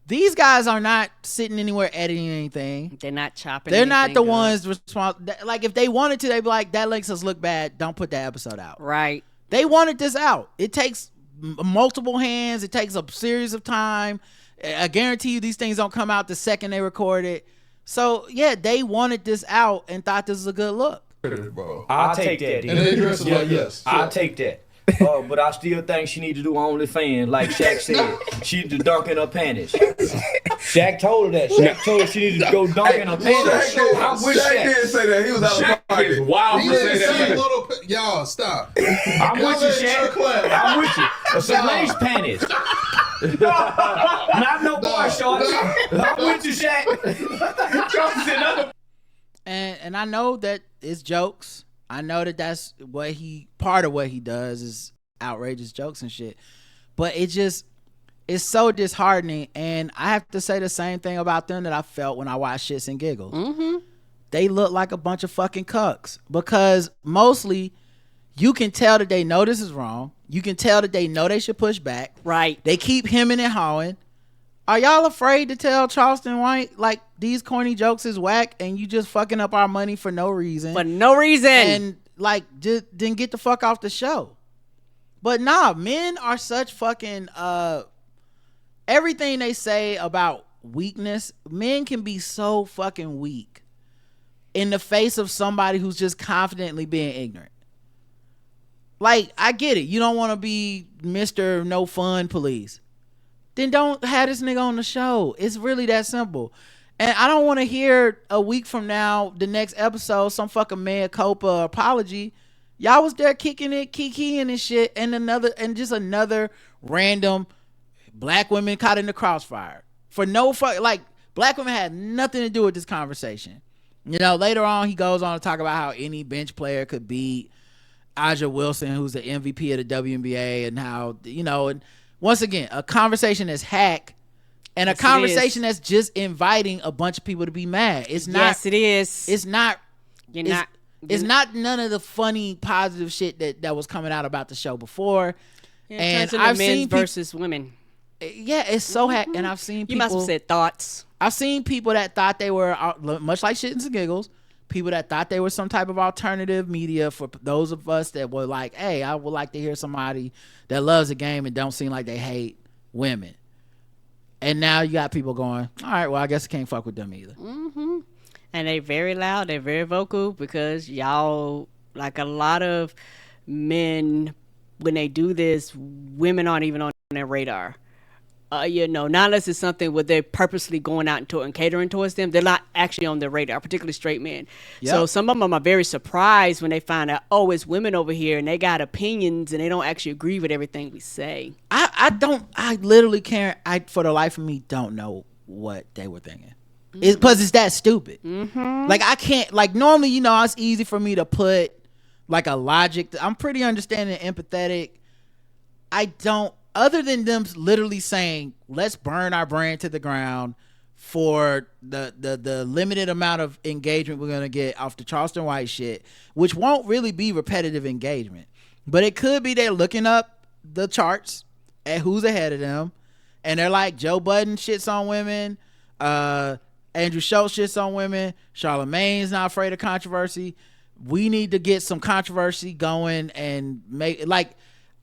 These guys are not sitting anywhere editing anything. They're not chopping. They're not the anything up. ones responsible. Like if they wanted to, they'd be like, that makes us look bad. Don't put that episode out. Right. They wanted this out. It takes multiple hands. It takes a series of time. I guarantee you these things don't come out the second they record it. So yeah, they wanted this out and thought this was a good look. Bro. I'll take that. And they dress like this. I'll take that. But I still think she need to do OnlyFans, like Shaq said. She need to dunk in her panties. Shaq told her that. Shaq told her she needed to go dunk in her panties. I'm with Shaq Shaq. didn't say that. He was out of Shaq pocket. is wild He for saying didn't say that. little. Y'all stop. I'm with you, Shaq. I'm with you. Some lace panties. Not no boy shorts. I'm with you, Shaq. And I know that it's jokes. I know that that's part of what he does is outrageous jokes and shit. But it's so disheartening. And I have to say the same thing about them that I felt when I watched Shits and Giggles. They look like a bunch of fucking cucks, because mostly you can tell that they know this is wrong. You can tell that they know they should push back. Right. They keep hemming and hawing. Are y'all afraid to tell Charleston White like these corny jokes is whack and you just fucking up our money for no reason? For no reason. And like just then get the fuck off the show. But nah, men are such fucking everything they say about weakness, men can be so fucking weak in the face of somebody who's just confidently being ignorant. Like, I get it. You don't want to be Mr. No Fun Police. Then don't have this nigga on the show. It's really that simple. And I don't want to hear a week from now, the next episode, some fucking mea culpa apology. Y'all was there kicking it, kikiing and shit, and just another random black women caught in the crossfire. For no fuck, like, black women had nothing to do with this conversation. You know, later on, he goes on to talk about how any bench player could beat Aja Wilson, who's the MVP of the WNBA, and how, you know, and once again, a conversation that's hack and a conversation that's just inviting a bunch of people to be mad. It's not. Yes, it is. It's not. It's not none of the funny, positive shit that was coming out about the show before. Yeah, and I've I've seen men versus women. Yeah, it's so and I've seen people. You must have said thoughts. I've seen people that thought they were much like Shits and Giggles. People that thought they were some type of alternative media for those of us that were like, hey, I would like to hear somebody that loves the game and don't seem like they hate women. And now you got people going, all right, well, I guess I can't fuck with them either. Mm-hmm. And they very loud, they're very vocal, because y'all, like a lot of men, when they do this, women aren't even on their radar. You know, not unless it's something where they're purposely going out and catering towards them. They're not actually on their radar, particularly straight men. Yep. So some of them are very surprised when they find out, oh, it's women over here and they got opinions and they don't actually agree with everything we say. I literally can't, for the life of me, don't know what they were thinking. It's because it's that stupid. Mm-hmm. Like, I can't, like, normally, you know, it's easy for me to put like a logic. I'm pretty understanding and empathetic. I don't, other than them literally saying, let's burn our brand to the ground for the limited amount of engagement we're going to get off the Charleston White shit, which won't really be repetitive engagement. But it could be they're looking up the charts at who's ahead of them, and they're like, Joe Budden shits on women, Andrew Schultz shits on women, Charlamagne's not afraid of controversy. We need to get some controversy going and make, like,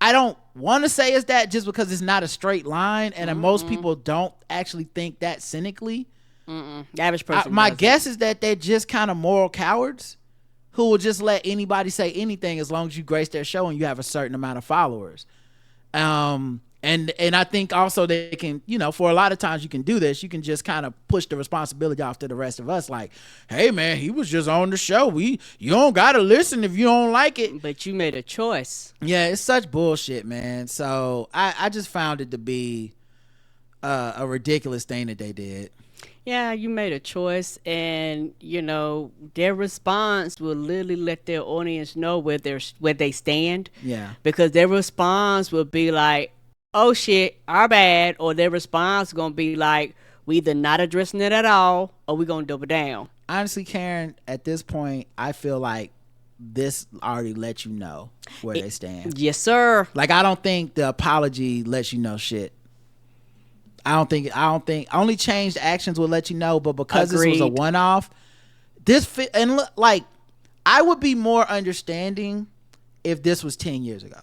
I don't want to say it's that just because it's not a straight line, and most people don't actually think that cynically. The average person. My guess is that they're just kind of moral cowards who will just let anybody say anything as long as you grace their show and you have a certain amount of followers. And I think also they can, you know, for a lot of times you can do this. You can just kind of push the responsibility off to the rest of us. Like, hey man, he was just on the show. You don't gotta listen if you don't like it. But you made a choice. Yeah, it's such bullshit, man. So I just found it to be a ridiculous thing that they did. Yeah, you made a choice, and you know their response will literally let their audience know where they stand. Yeah, because their response will be like, oh shit, our bad, or their response is gonna be like, we either not addressing it at all or we gonna double down. Honestly, Karen, at this point I feel like this already let you know where they stand. Yes sir. Like, I don't think the apology lets you know shit. I don't think only changed actions will let you know, but because Agreed. This was a one-off, and look, like, I would be more understanding if this was 10 years ago.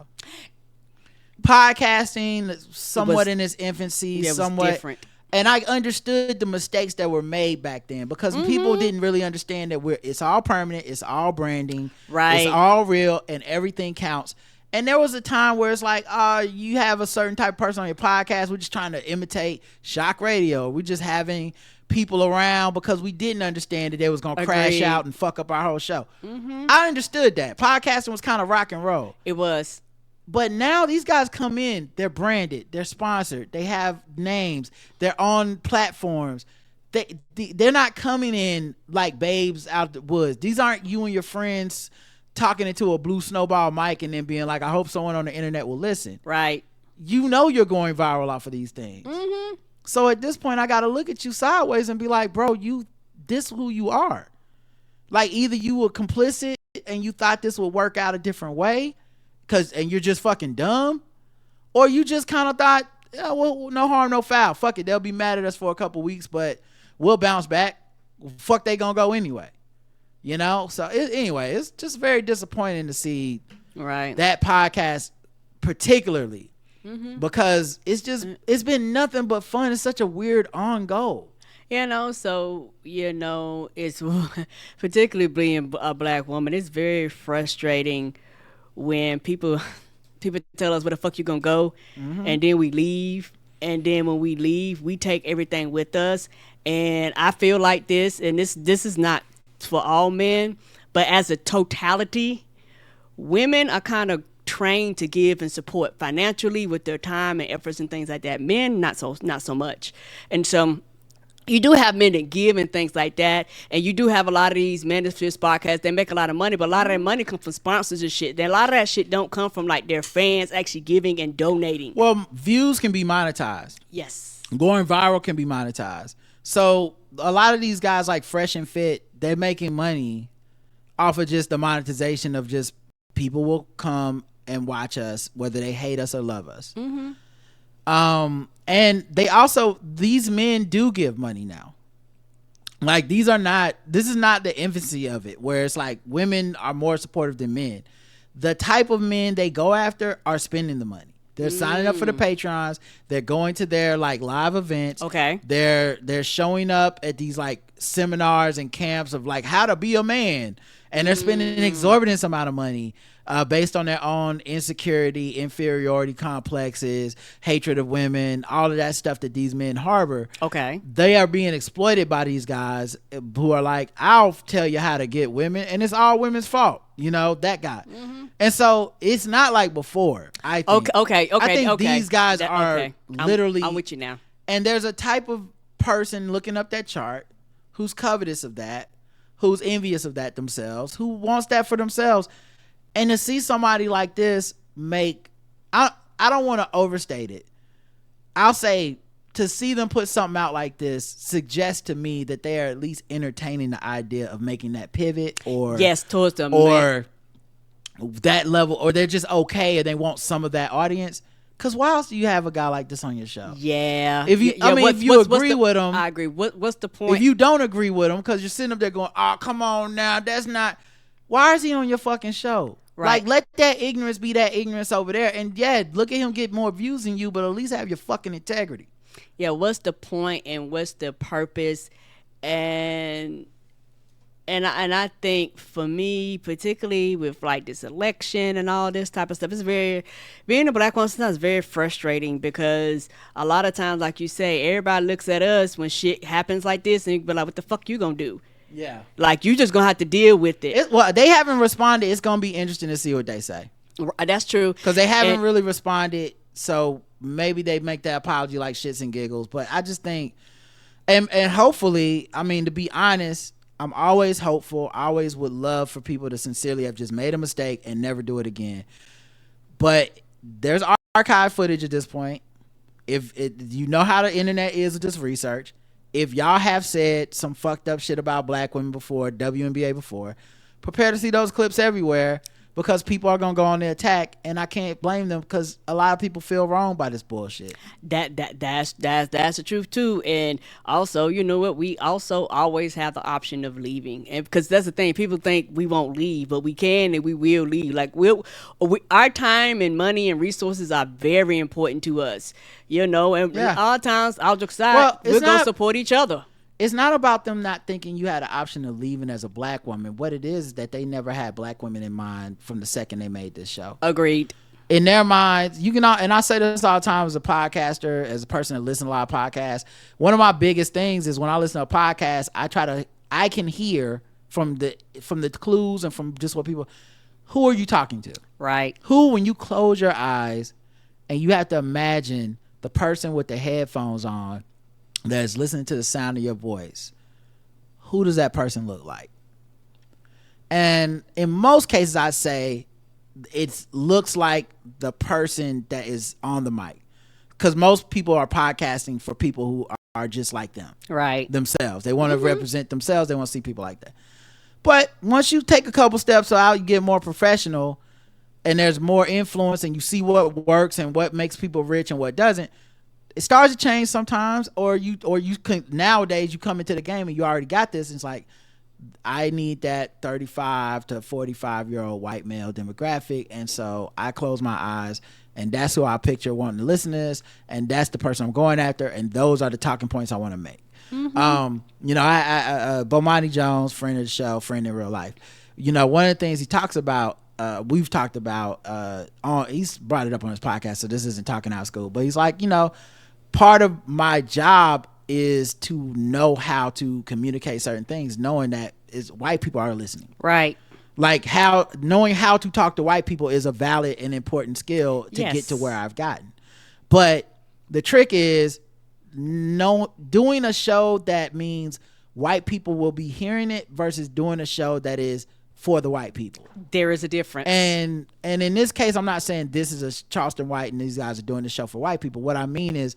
Podcasting somewhat in its infancy, somewhat different. And I understood the mistakes that were made back then because people didn't really understand that it's all permanent, it's all branding, right? It's all real, and everything counts. And there was a time where it's like, you have a certain type of person on your podcast. We're just trying to imitate shock radio. We're just having people around because we didn't understand that they was going to crash out and fuck up our whole show. I understood that. Podcasting was kind of rock and roll. It was. But now these guys come in, they're branded, they're sponsored, they have names, they're on platforms. They're not coming in like babes out the woods. These aren't you and your friends talking into a blue snowball mic and then being like, I hope someone on the internet will listen. Right. You know you're going viral off of these things. So at this point, I got to look at you sideways and be like, bro, this who you are. Like, either you were complicit and you thought this would work out a different way and you're just fucking dumb, or you just kind of thought, yeah, well, no harm, no foul. Fuck it. They'll be mad at us for a couple weeks, but we'll bounce back. Fuck, they gonna go anyway. You know? So anyway, it's just very disappointing to see that podcast particularly because it's been nothing but fun. It's such a weird on goal. You know, so, you know, it's particularly being a black woman, it's very frustrating when people tell us where the fuck you gonna go, and then we leave, and then when we leave, we take everything with us. And I feel like this, and this is not for all men, but as a totality, women are kind of trained to give and support financially with their time and efforts and things like that. Men, not so much. And so you do have men that give and things like that, and you do have a lot of these Manosphere podcasts. They make a lot of money, but a lot of that money comes from sponsors and shit. A lot of that shit don't come from like their fans actually giving and donating. Well, views can be monetized. Yes. Going viral can be monetized. So a lot of these guys like Fresh and Fit, they're making money off of just the monetization of just people will come and watch us, whether they hate us or love us. And they also, these men do give money now. Like this is not the infancy of it where it's like women are more supportive than men. The type of men they go after are spending the money. They're signing up for the Patrons. They're going to their like live events. Okay. They're showing up at these like seminars and camps of like how to be a man. And they're spending an exorbitant amount of money based on their own insecurity, inferiority complexes, hatred of women, all of that stuff that these men harbor. Okay. They are being exploited by these guys who are like, I'll tell you how to get women, and it's all women's fault. You know, that guy. And so it's not like before, I think. Okay. I think these guys are literally... I'm with you now. And there's a type of person looking up that chart who's covetous of that, who's envious of that themselves, who wants that for themselves. And to see somebody like this I don't want to overstate it. I'll say to see them put something out like this suggests to me that they are at least entertaining the idea of making that pivot or towards them or that level, or they're just okay and they want some of that audience. Because why else do you have a guy like this on your show? Yeah. If you, if you agree with him, I agree. What's the point? If you don't agree with him, because you're sitting up there going, "Oh, come on now, that's not." Why is he on your fucking show? Right. Like, let that ignorance be that ignorance over there, and yeah, look at him get more views than you, but at least have your fucking integrity. Yeah. What's the point and what's the purpose? And I think for me, particularly with like this election and all this type of stuff, it's being a black woman sometimes very frustrating because a lot of times, like you say, everybody looks at us when shit happens like this and you be like, what the fuck you gonna do? Yeah. Like you just gonna have to deal with it. Well, they haven't responded. It's gonna be interesting to see what they say. That's true. Because they haven't really responded, so maybe they make that apology like shits and giggles. But I just think, and hopefully, I mean, to be honest, I'm always hopeful. I always would love for people to sincerely have just made a mistake and never do it again. But there's archive footage at this point. If you know how the internet is with this research, if y'all have said some fucked up shit about black women before, WNBA before, prepare to see those clips everywhere because people are gonna go on the attack, and I can't blame them because a lot of people feel wrong by this bullshit. That's the truth too. And also, you know what? We also always have the option of leaving, and because that's the thing, people think we won't leave, but we can and we will leave. Like our time and money and resources are very important to us, you know. And a lot of times, I'll just side, we're gonna support each other. It's not about them not thinking you had an option of leaving as a black woman. What it is that they never had black women in mind from the second they made this show. Agreed. In their minds, you can, and I say this all the time as a podcaster, as a person that listens to a lot of podcasts. One of my biggest things is when I listen to a podcast, I can hear from the clues and from just what people, who are you talking to? Right. Who, when you close your eyes and you have to imagine the person with the headphones on that's listening to the sound of your voice, who does that person look like? And in most cases, I say it looks like the person that is on the mic, because most people are podcasting for people who are just like them, right? Themselves. They want to represent themselves. They want to see people like that. But once you take a couple steps out, you get more professional, and there's more influence, and you see what works and what makes people rich and what doesn't. It starts to change sometimes, or you can, nowadays you come into the game and you already got this, and it's like, I need that 35 to 45-year-old white male demographic, and so I close my eyes, and that's who I picture wanting to listen to this, and that's the person I'm going after, and those are the talking points I want to make. You know, I Bomani Jones, friend of the show, friend in real life. You know, one of the things he talks about, we've talked about, he's brought it up on his podcast, so this isn't talking out of school, but he's like, you know, part of my job is to know how to communicate certain things, knowing that is white people are listening. Right. Like knowing how to talk to white people is a valid and important skill to get to where I've gotten. But the trick is doing a show that means white people will be hearing it versus doing a show that is for the white people. There is a difference. And in this case, I'm not saying this is a Charleston White and these guys are doing the show for white people. What I mean is,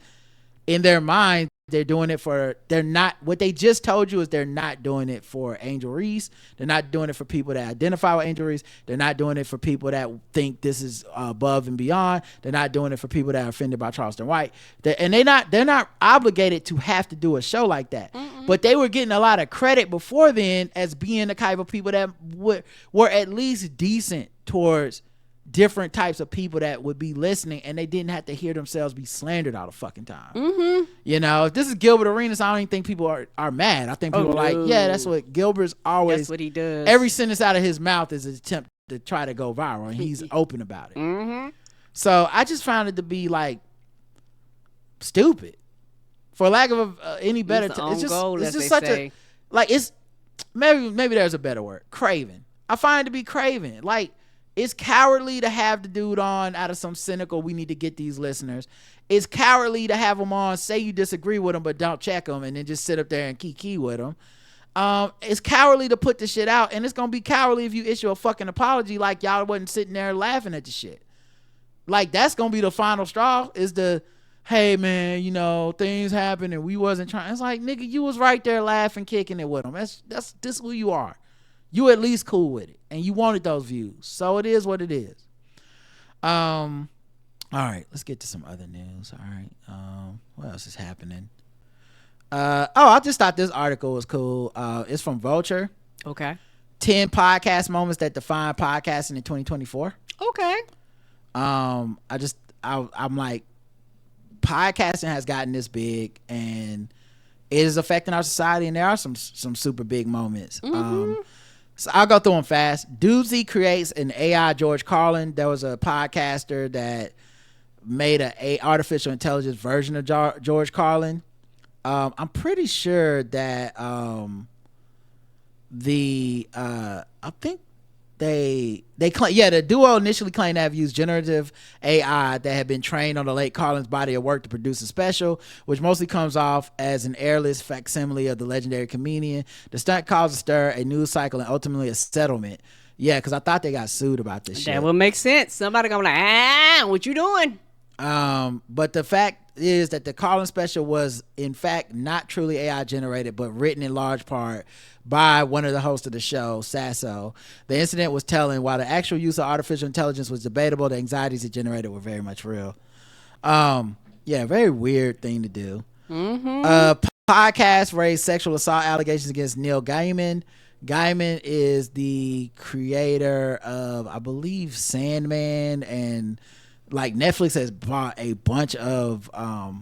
in their mind, they're doing it for, they're not, what they just told you is they're not doing it for Angel Reese. They're not doing it for people that identify with Angel Reese. They're not doing it for people that think this is above and beyond. They're not doing it for people that are offended by Charleston White. They're not obligated to have to do a show like that. But they were getting a lot of credit before then as being the type of people that were at least decent towards different types of people that would be listening, and they didn't have to hear themselves be slandered all the fucking time. You know, if this is Gilbert Arenas, I don't even think people are mad. I think people are like, yeah, that's what Gilbert's always. That's what he does. Every sentence out of his mouth is an attempt to try to go viral, and he's open about it. So I just found it to be like stupid, for lack of any better. It's just such a like, it's maybe there's a better word, craven. I find it to be craven. Like, it's cowardly to have the dude on out of some cynical, we need to get these listeners. It's cowardly to have him on, say you disagree with him, but don't check him, and then just sit up there and kiki with him. It's cowardly to put the shit out, and it's gonna be cowardly if you issue a fucking apology like y'all wasn't sitting there laughing at the shit. Like, that's gonna be the final straw, is the, hey man, you know, things happen and we wasn't trying. It's like, nigga, you was right there laughing, kicking it with him. That's this who you are. You at least cool with it, and you wanted those views, so it is what it is. All right, let's get to some other news. All right, what else is happening? I just thought this article was cool. It's from Vulture. Okay. 10 podcast moments that define podcasting in 2024. Okay. I'm like, podcasting has gotten this big, and it is affecting our society, and there are some super big moments. So I'll go through them fast. Doozy creates an AI George Carlin. There was a podcaster that made a artificial intelligence version of George Carlin. I'm pretty sure that I think they claim, the duo initially claimed to have used generative AI that had been trained on the late Carlin's body of work to produce a special, which mostly comes off as an airless facsimile of the legendary comedian. The stunt caused a stir, a news cycle, and ultimately a settlement. Yeah, because I thought they got sued about this shit. That would make sense. Somebody gonna be like, what you doing? But the fact is that the Carlin special was in fact not truly AI generated, but written in large part by one of the hosts of the show, Sasso. The incident was telling, while the actual use of artificial intelligence was debatable, the anxieties it generated were very much real. Very weird thing to do. Podcast raised sexual assault allegations against Neil Gaiman. Gaiman is the creator of, I believe, Sandman, and like Netflix has bought a bunch of I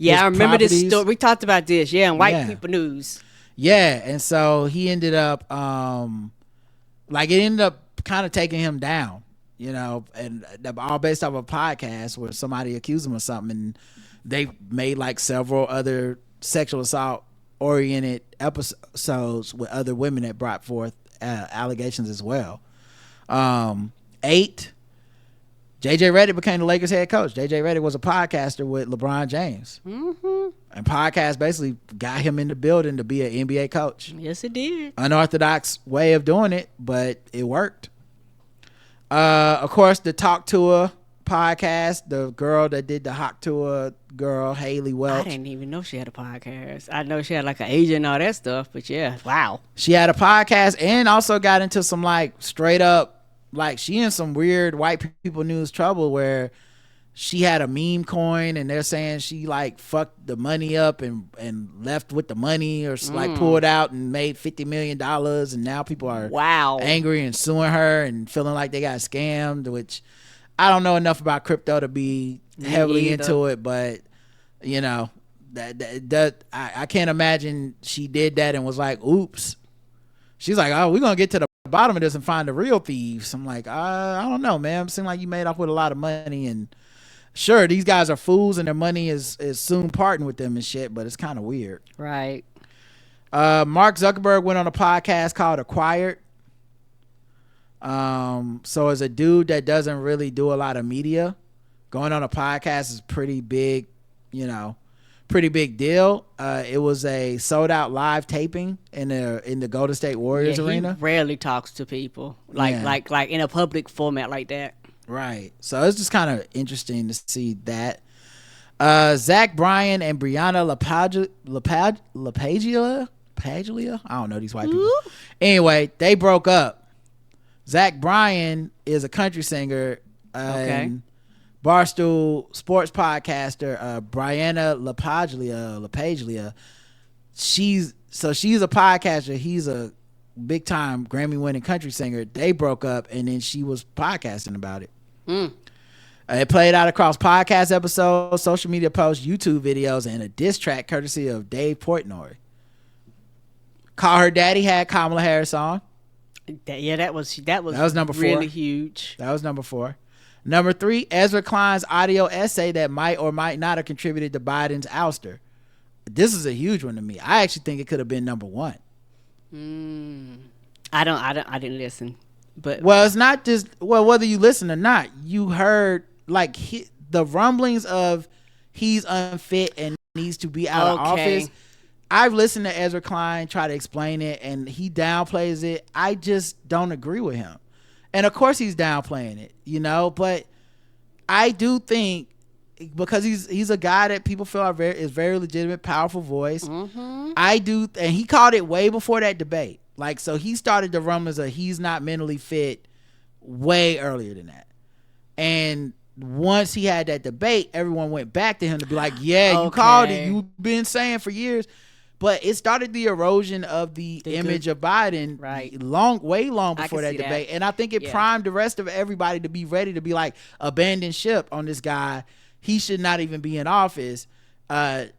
remember this story. We talked about this, and White People News. Yeah, and so he ended up it ended up kind of taking him down, you know, and all based off of a podcast where somebody accused him of something, and they made like several other sexual assault oriented episodes with other women that brought forth allegations as well. 8, JJ Redick became the Lakers head coach. JJ Redick was a podcaster with LeBron James. And podcast basically got him in the building to be an NBA coach. Yes, it did. Unorthodox way of doing it, but it worked. Of course, the Talk Tour podcast, the girl that did the Hawk Tour girl, Haley Welch. I didn't even know she had a podcast. I know she had like an agent and all that stuff, but yeah, wow. She had a podcast and also got into some like straight up, like she in some weird white people news trouble where she had a meme coin and they're saying she like fucked the money up and left with the money, or like pulled out and made $50 million, and now people are angry and suing her and feeling like they got scammed, which I don't know enough about crypto to be heavily into it, but you know, that I can't imagine she did that and was like, oops. She's like, oh, we're gonna get to the bottom of this and find the real thieves. I'm like, I don't know, man. It seems like you made off with a lot of money, and sure, these guys are fools and their money is soon parting with them and shit, but it's kind of weird. Right. Mark Zuckerberg went on a podcast called Acquired. So as a dude that doesn't really do a lot of media, going on a podcast is pretty big, you know, pretty big deal. It was a sold out live taping in the Golden State Warriors arena. He rarely talks to people like in a public format like that. Right. So it's just kind of interesting to see that. Zach Bryan and Brianna Lapaglia. I don't know these white people. Anyway, they broke up. Zach Bryan is a country singer and Barstool sports podcaster. Brianna Lapaglia. She's a podcaster. He's a big time Grammy winning country singer. They broke up and then she was podcasting about it. It played out across podcast episodes, social media posts, YouTube videos, and a diss track courtesy of Dave Portnoy. Call Her Daddy had Kamala Harris on. That was number 4. Really huge. That was number 4. Number 3, Ezra Klein's audio essay that might or might not have contributed to Biden's ouster. This is a huge one to me. I actually think it could have been number 1. I didn't listen, but it's not just whether you listen or not. You heard like the rumblings of he's unfit and needs to be out of office. I've listened to Ezra Klein try to explain it, and he downplays it. I just don't agree with him, and of course he's downplaying it, But I do think because he's a guy that people feel is very legitimate, powerful voice. I do, and he called it way before that debate. Like, so he started the rumors of he's not mentally fit way earlier than that. And once he had that debate, everyone went back to him to be like, yeah, you called it. You've been saying for years. But it started the erosion of the image of Biden way long before that debate. And I think it primed the rest of everybody to be ready to be like, abandon ship on this guy. He should not even be in office. And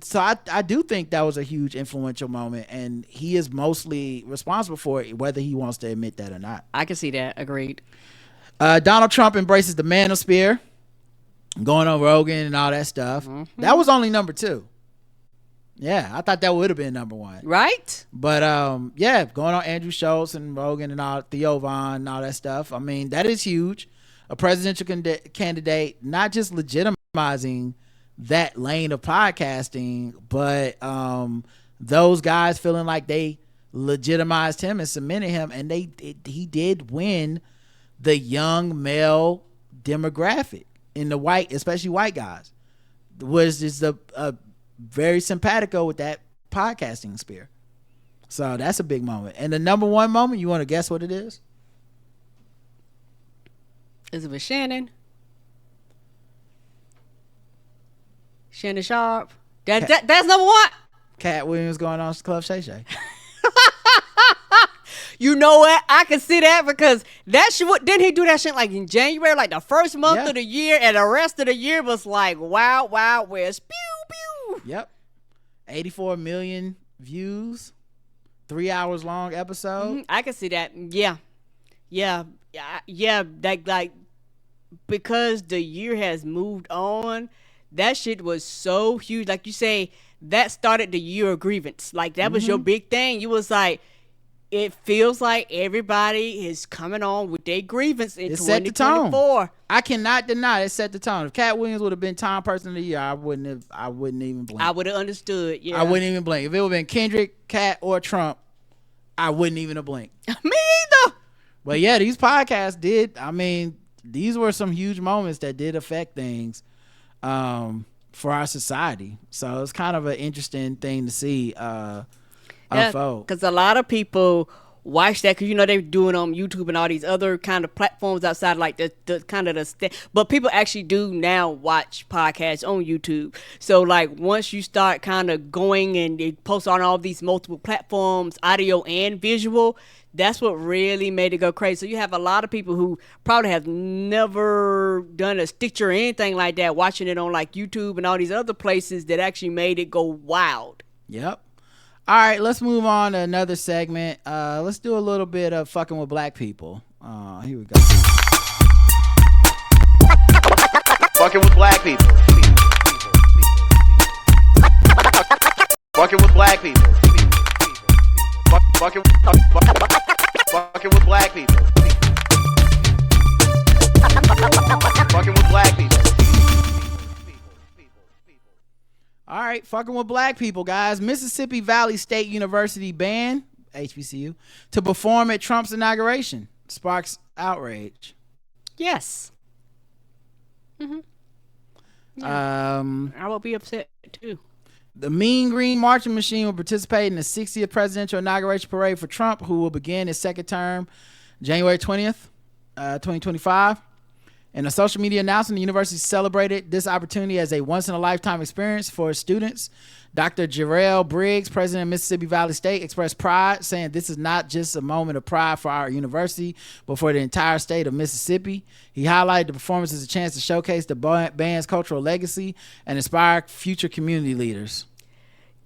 so I do think that was a huge influential moment, and he is mostly responsible for it, whether he wants to admit that or not. I can see that. Agreed. Donald Trump embraces the manosphere, going on Rogan and all that stuff. That was only number 2. Yeah, I thought that would have been number 1. Right? But going on Andrew Schultz and Rogan and all Theo Von and all that stuff. I mean, that is huge. A presidential candidate, not just legitimizing that lane of podcasting, but those guys feeling like they legitimized him and cemented him, and he did win the young male demographic in the white, especially white guys, was just a very simpatico with that podcasting sphere. So that's a big moment. And the number 1 moment, you want to guess what it is? Is it with Shannon Sharp? That's number 1. Cat Williams going on Club Shay Shay. You know what? I can see that because that shit. Didn't he do that shit like in January, like the first month of the year, and the rest of the year was like Wild Wild West. Pew pew. Yep. 84 million views, 3 hours long episode. I can see that. Yeah. Like because the year has moved on, that shit was so huge. Like you say, that started the year of grievance. Like that was your big thing. You was like, it feels like everybody is coming on with their grievance in 2024. Set the tone. I cannot deny it set the tone. If Cat Williams would have been Time Person of the Year, I wouldn't even blink. I would have understood. Yeah, I wouldn't even blink. If it would have been Kendrick, Cat, or Trump, I wouldn't even have blinked. Me either. But yeah, these podcasts did. I mean, these were some huge moments that did affect things for our society. So it's kind of an interesting thing to see unfold. Because a lot of people watch that because they're doing on YouTube and all these other kind of platforms outside, like the kind of but people actually do now watch podcasts on YouTube. So like once you start kind of going and they post on all these multiple platforms, audio and visual, that's what really made it go crazy. So you have a lot of people who probably have never done a Stitcher or anything like that, watching it on like YouTube and all these other places that actually made it go wild. Yep. All right, let's move on to another segment. Let's do a little bit of fucking with black people. Here we go. Fucking with black people. Fucking with black people. Fucking with black people. Fucking with black people. All right, fucking with black people, guys. Mississippi Valley State University banned HBCU to perform at Trump's inauguration. Sparks outrage. Yes. I will be upset too. The Mean Green Marching Machine will participate in the 60th presidential inauguration parade for Trump, who will begin his second term January 20th, 2025. In a social media announcement, the university celebrated this opportunity as a once-in-a-lifetime experience for its students. Dr. Jarrell Briggs, president of Mississippi Valley State, expressed pride, saying this is not just a moment of pride for our university, but for the entire state of Mississippi. He highlighted the performance as a chance to showcase the band's cultural legacy and inspire future community leaders.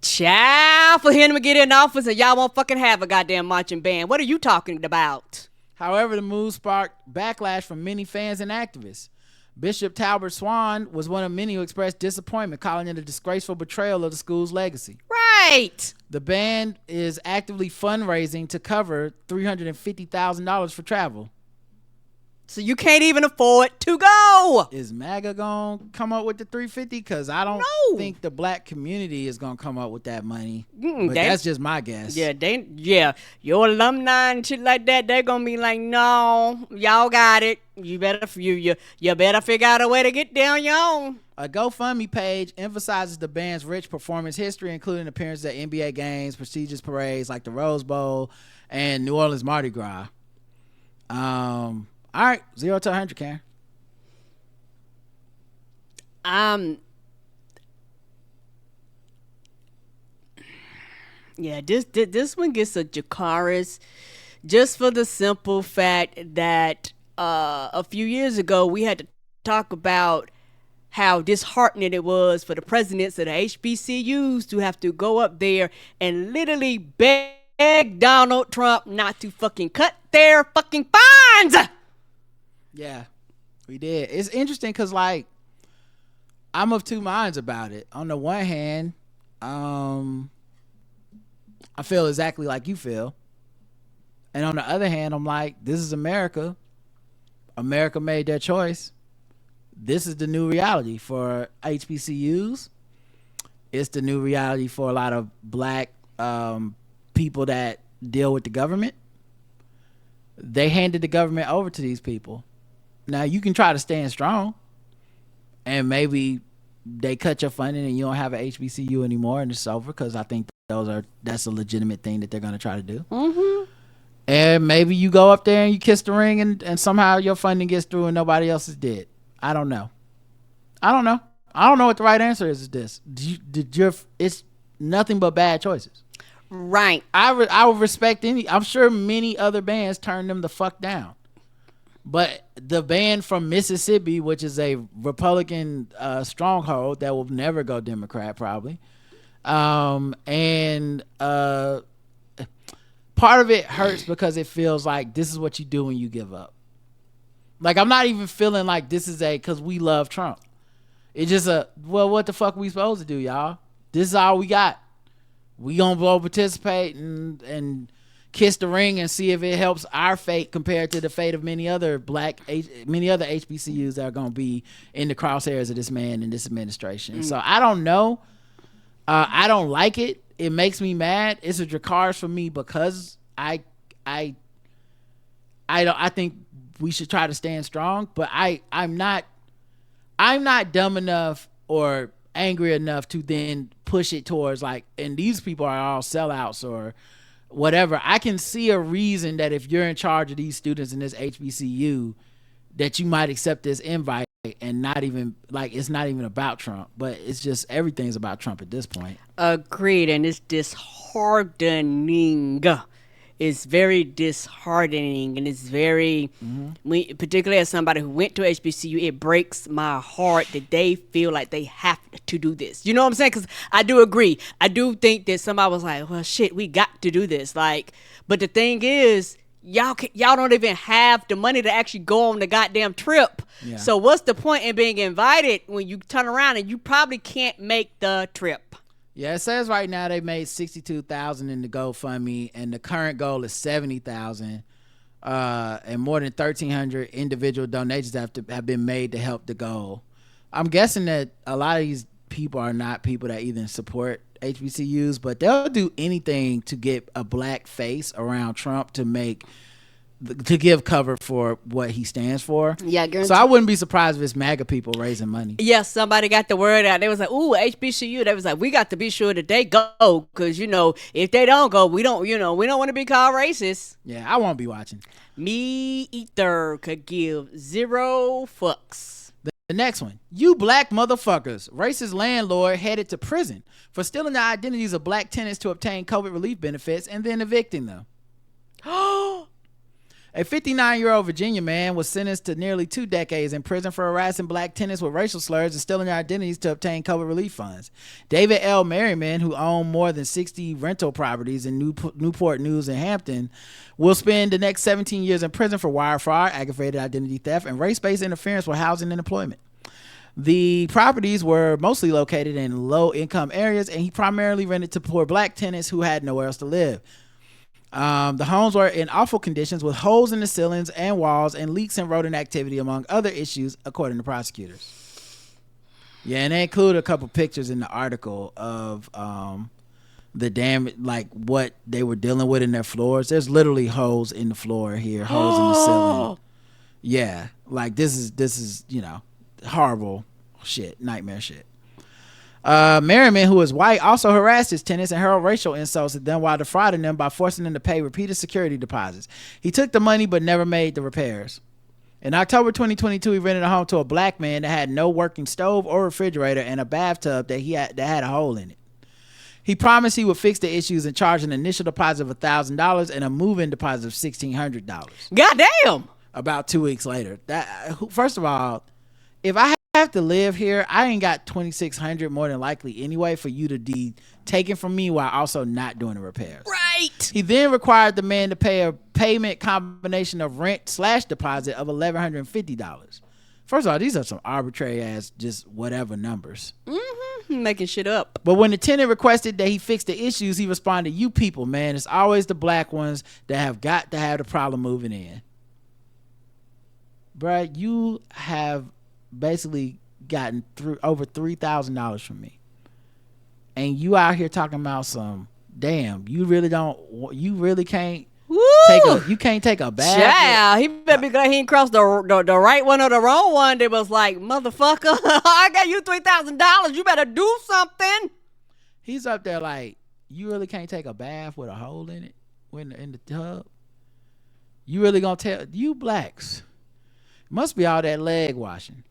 Child, for him to get in office and y'all won't fucking have a goddamn marching band. What are you talking about? However, the move sparked backlash from many fans and activists. Bishop Talbot Swan was one of many who expressed disappointment, calling it a disgraceful betrayal of the school's legacy. Right. The band is actively fundraising to cover $350,000 for travel. So you can't even afford to go. Is MAGA gonna come up with the 350? Because I don't think the black community is gonna come up with that money. But that's just my guess. Yeah, your alumni and shit like that, they're gonna be like, no, y'all got it. You better figure out a way to get there on your own. A GoFundMe page emphasizes the band's rich performance history, including appearances at NBA games, prestigious parades like the Rose Bowl and New Orleans Mardi Gras. All right, 0 to 100, Karen. Yeah, this one gets a Jacaris, just for the simple fact that a few years ago we had to talk about how disheartening it was for the presidents of the HBCUs to have to go up there and literally beg Donald Trump not to fucking cut their fucking fines. Yeah, we did. It's interesting because, like, I'm of two minds about it. On the one hand, I feel exactly like you feel. And on the other hand, I'm like, this is America. America made their choice. This is the new reality for HBCUs. It's the new reality for a lot of black people that deal with the government. They handed the government over to these people. Now, you can try to stand strong, and maybe they cut your funding and you don't have an HBCU anymore and it's over, because I think that's a legitimate thing that they're going to try to do. Mm-hmm. And maybe you go up there and you kiss the ring and somehow your funding gets through and nobody else is dead. I don't know. I don't know what the right answer is this. It's nothing but bad choices. Right. I would respect I'm sure many other bands turn them the fuck down. But the band from Mississippi, which is a Republican stronghold that will never go Democrat probably, and part of it hurts because it feels like this is what you do when you give up. Like, I'm not even feeling like this is because we love Trump. It's just what the fuck we supposed to do, y'all? This is all we got. We gonna go participate and kiss the ring and see if it helps our fate compared to the fate of many other HBCUs that are going to be in the crosshairs of this man and this administration. So I don't know. I don't like it. It makes me mad. It's a Dracarys for me because I think we should try to stand strong, but I'm not dumb enough or angry enough to then push it towards like, and these people are all sellouts or whatever. I can see a reason that if you're in charge of these students in this HBCU, that you might accept this invite and not even like, it's not even about Trump, but it's just everything's about Trump at this point. Agreed, and it's disheartening. It's very disheartening, and it's very, particularly as somebody who went to HBCU, it breaks my heart that they feel like they have to do this. You know what I'm saying? Because I do agree. I do think that somebody was like, well, shit, we got to do this. Like, but the thing is, y'all don't even have the money to actually go on the goddamn trip. Yeah. So what's the point in being invited when you turn around and you probably can't make the trip? Yeah, it says right now they made $62,000 in the GoFundMe, and the current goal is $70,000. And more than 1,300 individual donations have been made to help the goal. I'm guessing that a lot of these people are not people that even support HBCUs, but they'll do anything to get a black face around Trump to make to give cover for what he stands for. Yeah, so I wouldn't be surprised if it's MAGA people raising money. Yes, somebody got the word out. They was like, "Ooh, HBCU." They was like, "We got to be sure that they go, because if they don't go, we don't want to be called racist." Yeah, I won't be watching. Me either. Could give 0 fucks. The next one, you black motherfuckers. Racist landlord headed to prison for stealing the identities of black tenants to obtain COVID relief benefits and then evicting them. A 59-year-old Virginia man was sentenced to nearly 2 decades in prison for harassing black tenants with racial slurs and stealing their identities to obtain COVID relief funds. David L. Merriman, who owned more than 60 rental properties in Newport News and Hampton, will spend the next 17 years in prison for wire fraud, aggravated identity theft, and race-based interference with housing and employment. The properties were mostly located in low-income areas, and he primarily rented to poor black tenants who had nowhere else to live. The homes were in awful conditions with holes in the ceilings and walls and leaks and rodent activity, among other issues, according to prosecutors. Yeah, and they include a couple pictures in the article of the damage, like what they were dealing with in their floors. There's literally holes in the floor here, holes in the ceiling. Yeah, like this is horrible shit, nightmare shit. Merriman, who is white, also harassed his tenants and hurled racial insults at them while defrauding them by forcing them to pay repeated security deposits. He took the money but never made the repairs. In October 2022, he rented a home to a black man that had no working stove or refrigerator and a bathtub that had a hole in it. He promised he would fix the issues and charge an initial deposit of $1,000 and a move-in deposit of $1,600. Goddamn! About 2 weeks later. First of all, if I have to live here, I ain't got $2,600 more than likely anyway for you to be taken from me while also not doing the repairs. Right. He then required the man to pay a payment combination of rent/deposit of $1,150. First of all, these are some arbitrary ass just whatever numbers. Making shit up. But when the tenant requested that he fix the issues, he responded, "You people, man, it's always the black ones that have got to have the problem moving in." Bruh, you have basically gotten through over $3,000 from me, and you out here talking about some damn. You really can't. Woo! You can't take a bath. Yeah, he better be glad he didn't cross the right one or the wrong one. That was like, motherfucker, I got you $3,000. You better do something. He's up there like, you really can't take a bath with a hole in it in the tub. You really gonna tell you blacks? Must be all that leg washing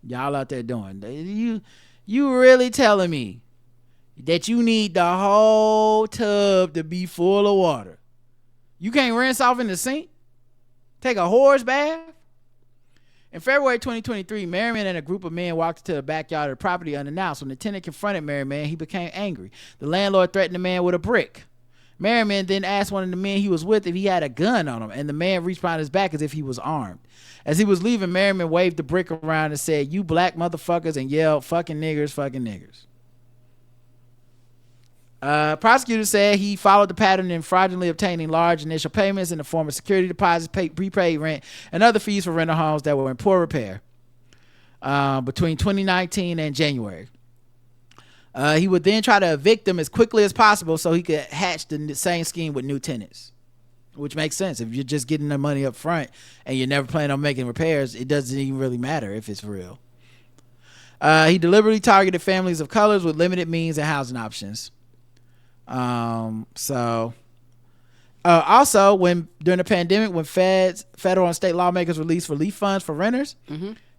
y'all out there doing. You really telling me that you need the whole tub to be full of water? You can't rinse off in the sink? Take a horse bath? In February 2023, Merriman and a group of men walked into the backyard of the property unannounced. When the tenant confronted Merriman, he became angry. The landlord threatened the man with a brick. Merriman then asked one of the men he was with if he had a gun on him, and the man reached behind his back as if he was armed. As he was leaving, Merriman waved the brick around and said, "You black motherfuckers," and yelled, "Fucking niggers, fucking niggers." Prosecutors said he followed the pattern in fraudulently obtaining large initial payments in the form of security deposits, prepaid rent, and other fees for rental homes that were in poor repair between 2019 and January. He would then try to evict them as quickly as possible so he could hatch the same scheme with new tenants, which makes sense. If you're just getting the money up front and you're never planning on making repairs, it doesn't even really matter if it's real. He deliberately targeted families of colors with limited means and housing options. Also, when during the pandemic, when federal and state lawmakers released relief funds for renters,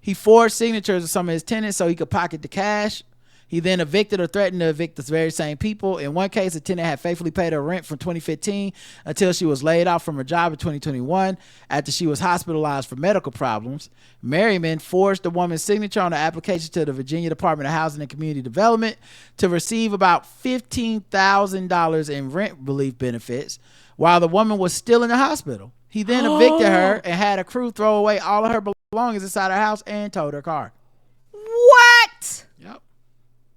he forged signatures of some of his tenants so he could pocket the cash. He then evicted or threatened to evict the very same people. In one case, a tenant had faithfully paid her rent from 2015 until she was laid off from her job in 2021 after she was hospitalized for medical problems. Merriman forged the woman's signature on the application to the Virginia Department of Housing and Community Development to receive about $15,000 in rent relief benefits while the woman was still in the hospital. He then evicted her and had a crew throw away all of her belongings inside her house and towed her car. What? Yep.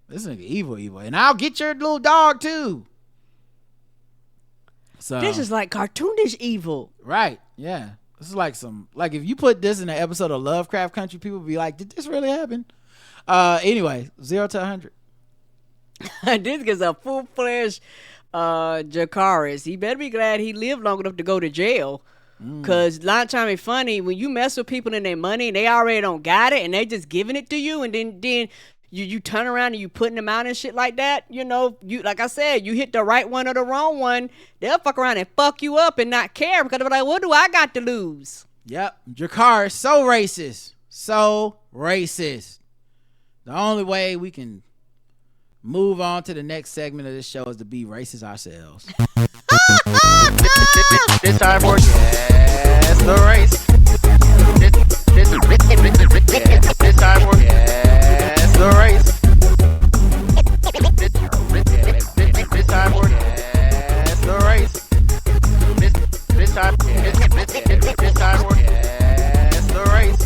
This nigga evil. And I'll get your little dog too. So This is like cartoonish evil. right. Yeah. This is like if you put this in an episode of Lovecraft Country, people would be like, did this really happen? Anyway, 0 to 100. This is a full-fledged Jakaris. He better be glad he lived long enough to go to jail. Cause a lot of time it's funny when you mess with people and their money and they already don't got it and they just giving it to you, and then you turn around and you putting them out and shit like that. You know, you like I said, you hit the right one or the wrong one, they'll fuck around and fuck you up and not care because they're like, what do I got to lose? Yep, Jakar is so racist, so racist. The only way we can move on to the next segment of this show is to be racist ourselves. This time for yes, the race. This time for yes, the race. This time for yes, the race. This time for yes, the race.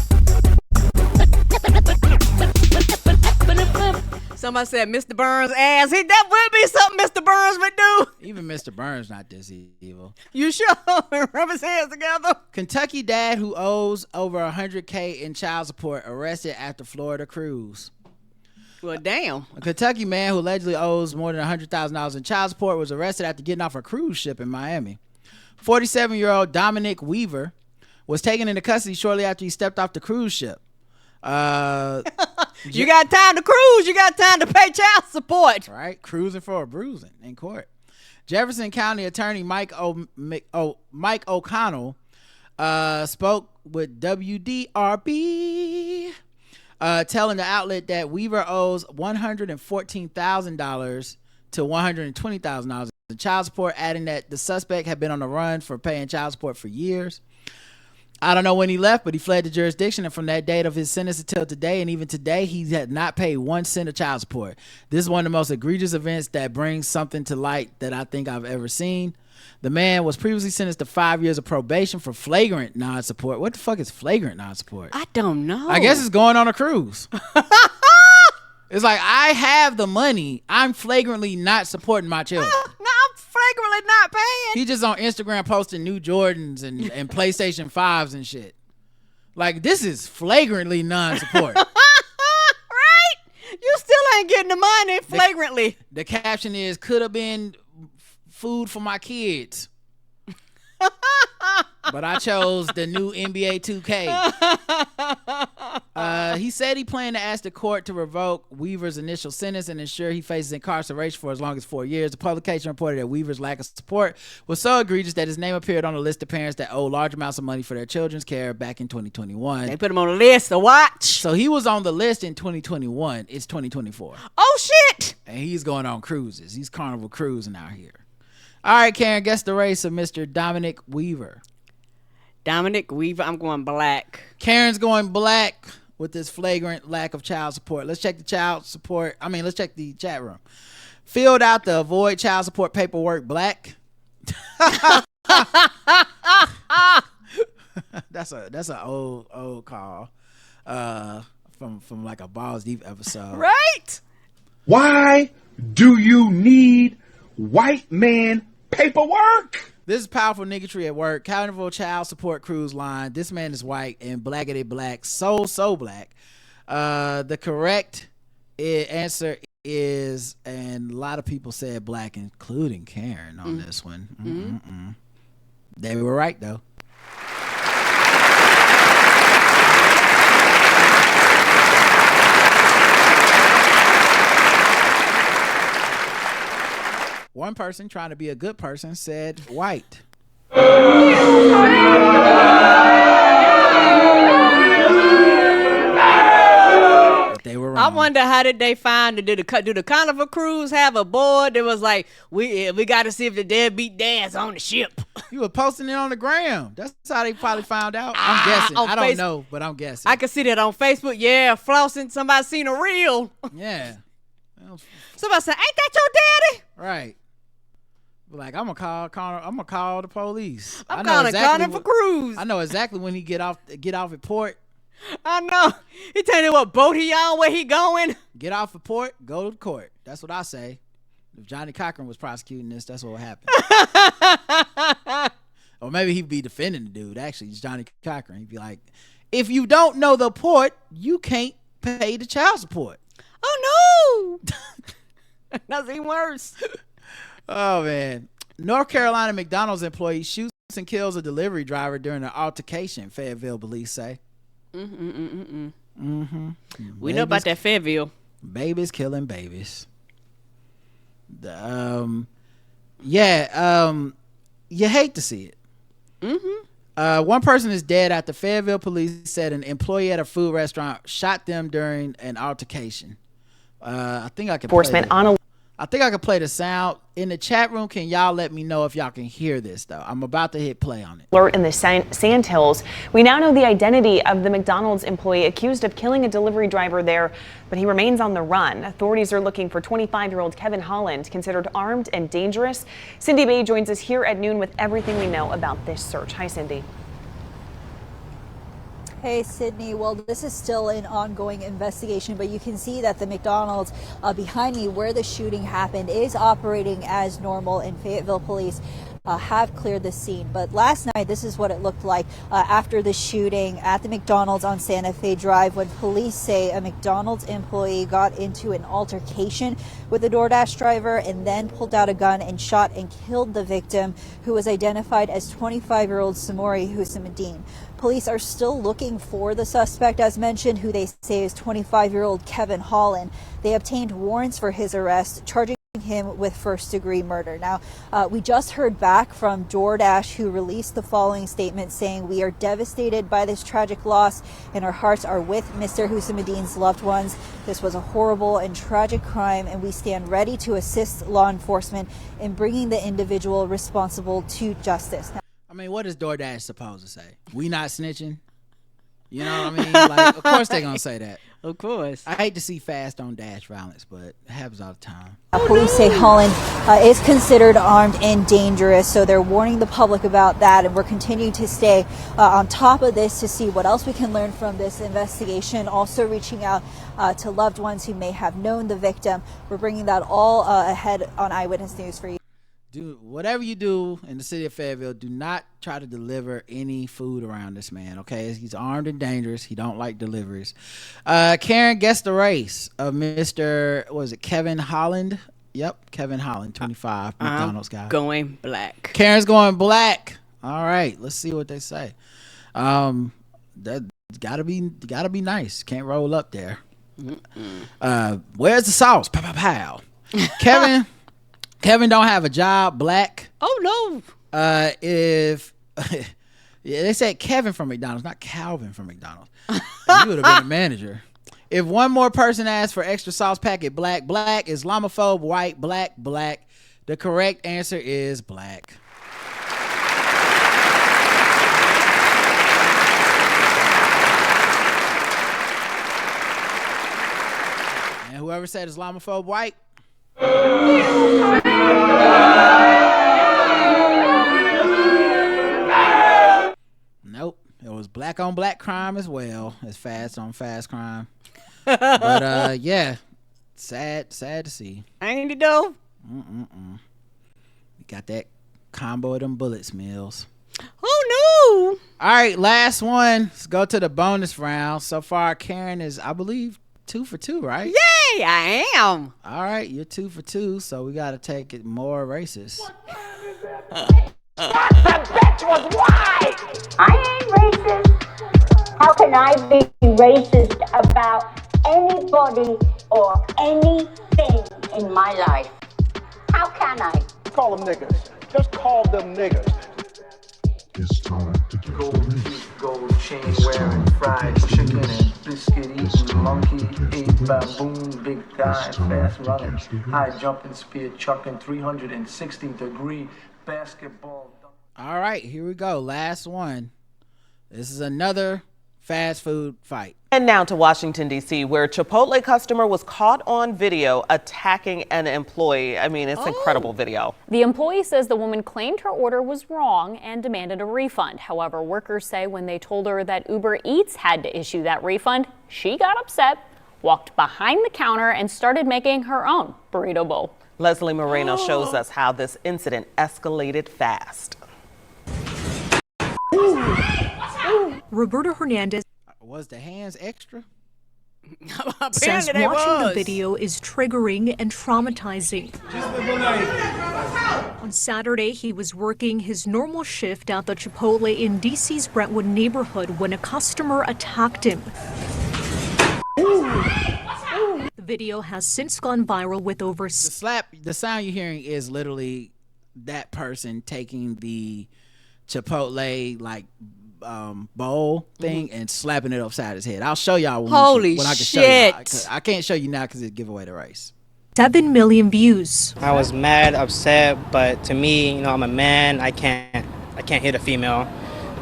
Somebody said Mr. Burns' ass. That would be something Mr. Burns would do. Even Mr. Burns not this evil. You sure? Rub his hands together. Kentucky dad who owes over $100K in child support arrested after Florida cruise. Well, damn. A Kentucky man who allegedly owes more than $100,000 in child support was arrested after getting off a cruise ship in Miami. 47-year-old Dominic Weaver was taken into custody shortly after he stepped off the cruise ship. You got time to cruise. You got time to pay child support. Right? Cruising for a bruising in court. Jefferson County Attorney Mike O'Connell spoke with WDRB, telling the outlet that Weaver owes $114,000 to $120,000 in child support, adding that the suspect had been on the run for paying child support for years. I don't know when he left, but he fled the jurisdiction, and from that date of his sentence until today, and even today, he had not paid 1 cent of child support. This is one of the most egregious events that brings something to light that I think I've ever seen. The man was previously sentenced to 5 years of probation for flagrant non-support. What the fuck is flagrant non-support? I don't know. I guess it's going on a cruise. It's like, I have the money. I'm flagrantly not supporting my children. No, I'm flagrantly not paying. He just on Instagram posting new Jordans and PlayStation 5s and shit. Like, this is flagrantly non-support. Right? You still ain't getting the money flagrantly. The caption is, could have been food for my kids. But I chose the new NBA 2K. He said he planned to ask the court to revoke Weaver's initial sentence and ensure he faces incarceration for as long as 4 years. The publication reported that Weaver's lack of support was so egregious that his name appeared on a list of parents that owe large amounts of money for their children's care back in 2021. They put him on a list to watch. So he was on the list in 2021. It's 2024. Oh, shit. And he's going on cruises. He's carnival cruising out here. All right, Karen, guess the race of Mr. Dominic Weaver. Dominic Weaver, I'm going black. Karen's going black with this flagrant lack of child support. Let's check the let's check the chat room. Filled out the avoid child support paperwork black. That's a old call. From like a Balls Deep episode. Right? Why do you need white man paperwork? This is powerful niggatry at work. Carnival child support cruise line. This man is white and blackety black. So black. The correct answer is, and a lot of people said black, including Karen on this one. They were right though. One person trying to be a good person said white. But they were wrong. I wonder how did they find it? Do the Carnival cruise have a board that was like, we got to see if the deadbeat dad's on the ship? You were posting it on the gram. That's how they probably found out. I'm guessing. I don't know, but I'm guessing. I can see that on Facebook. Yeah, flossing. Somebody seen a reel. Yeah. Somebody said, "Ain't that your daddy?" Right. Like, I'm gonna call the police. I'm calling Carnival Cruise. I know exactly when he get off at port. I know. He telling you what boat he on, where he going. Get off at port, go to court. That's what I say. If Johnny Cochran was prosecuting this, that's what would happen. Or maybe he'd be defending the dude. Actually, it's Johnny Cochran. He'd be like, if you don't know the port, you can't pay the child support. Oh no. That's even worse. Oh man. North Carolina McDonald's employee shoots and kills a delivery driver during an altercation, Fayetteville police say. We know about that Fayetteville. Babies killing babies. You hate to see it. One person is dead after Fayetteville police said an employee at a food restaurant shot them during an altercation. I think I can play the sound in the chat room. Can y'all let me know if y'all can hear this though? I'm about to hit play on it. Alert in the Sand Hills. We now know the identity of the McDonald's employee accused of killing a delivery driver there, but he remains on the run. Authorities are looking for 25-year-old Kevin Holland, considered armed and dangerous. Cindy Bay joins us here at noon with everything we know about this search. Hi, Cindy. Hey, Sydney. Well, this is still an ongoing investigation, but you can see that the McDonald's behind me where the shooting happened is operating as normal, and Fayetteville police have cleared the scene. But last night, this is what it looked like after the shooting at the McDonald's on Santa Fe Drive, when police say a McDonald's employee got into an altercation with a Doordash driver and then pulled out a gun and shot and killed the victim, who was identified as 25-year-old Samori Hussamadeen. Police are still looking for the suspect, as mentioned, who they say is 25-year-old Kevin Holland. They obtained warrants for his arrest, charging him with first-degree murder. Now, we just heard back from Doordash, who released the following statement saying, "We are devastated by this tragic loss, and our hearts are with Mr. Hussamadeen's loved ones. This was a horrible and tragic crime, and we stand ready to assist law enforcement in bringing the individual responsible to justice." Now, I mean, what is DoorDash supposed to say? We not snitching? You know what I mean? Like, of course they're going to say that. Of course. I hate to see fast on dash violence, but it happens all the time. Police say Holland is considered armed and dangerous, so they're warning the public about that, and we're continuing to stay on top of this to see what else we can learn from this investigation. Also reaching out to loved ones who may have known the victim. We're bringing that all ahead on Eyewitness News for you. Do whatever you do in the city of Fayetteville, do not try to deliver any food around this man, okay? He's armed and dangerous. He don't like deliveries. Karen guessed the race of Mr. Kevin Holland? Yep, Kevin Holland, 25, McDonald's guy. Going black. Karen's going black. All right, let's see what they say. That gotta be nice. Can't roll up there. Where's the sauce? Pow, pow, pow. Kevin don't have a job, black. Oh, no. They said Kevin from McDonald's, not Calvin from McDonald's. You would have been a manager. If one more person asks for extra sauce packet, black, Islamophobe, white, black. The correct answer is black. And whoever said Islamophobe, white. Nope, it was black on black crime as well as fast on fast crime. But yeah, sad to see. Ain't it though? We got that combo of them bullets, Mills. Oh no! All right, last one. Let's go to the bonus round. So far, Karen is, I believe, 2 for 2, right? Yay, I am. All right, you're 2 for 2, so we got to take it more racist. The bitch was white! I ain't racist. How can I be racist about anybody or anything in my life? How can I? Call them niggas. Just call them niggas. It's time to get gold feet, gold chain wearing, fried chicken and biscuit eating, monkey ate baboon, big thigh, fast running, high jumping, spear chucking, 360-degree basketball. All right, here we go. Last one. This is another fast food fight. And now to Washington, D.C., where a Chipotle customer was caught on video attacking an employee. I mean, it's incredible video. The employee says the woman claimed her order was wrong and demanded a refund. However, workers say when they told her that Uber Eats had to issue that refund, she got upset, walked behind the counter, and started making her own burrito bowl. Leslie Moreno shows us how this incident escalated fast. Roberto Hernandez. Was the hands extra? Says they watching the was. video is triggering and traumatizing. On Saturday, he was working his normal shift at the Chipotle in DC's Brentwood neighborhood when a customer attacked him. The video has since gone viral with over... The sound you're hearing is literally that person taking the Chipotle like bowl thing and slapping it upside his head. I'll show y'all when Holy I can shit. show y'all. I can't show you now because it'd give away the race. 7 million views. I was mad, upset, but to me, you know, I'm a man. I can't hit a female,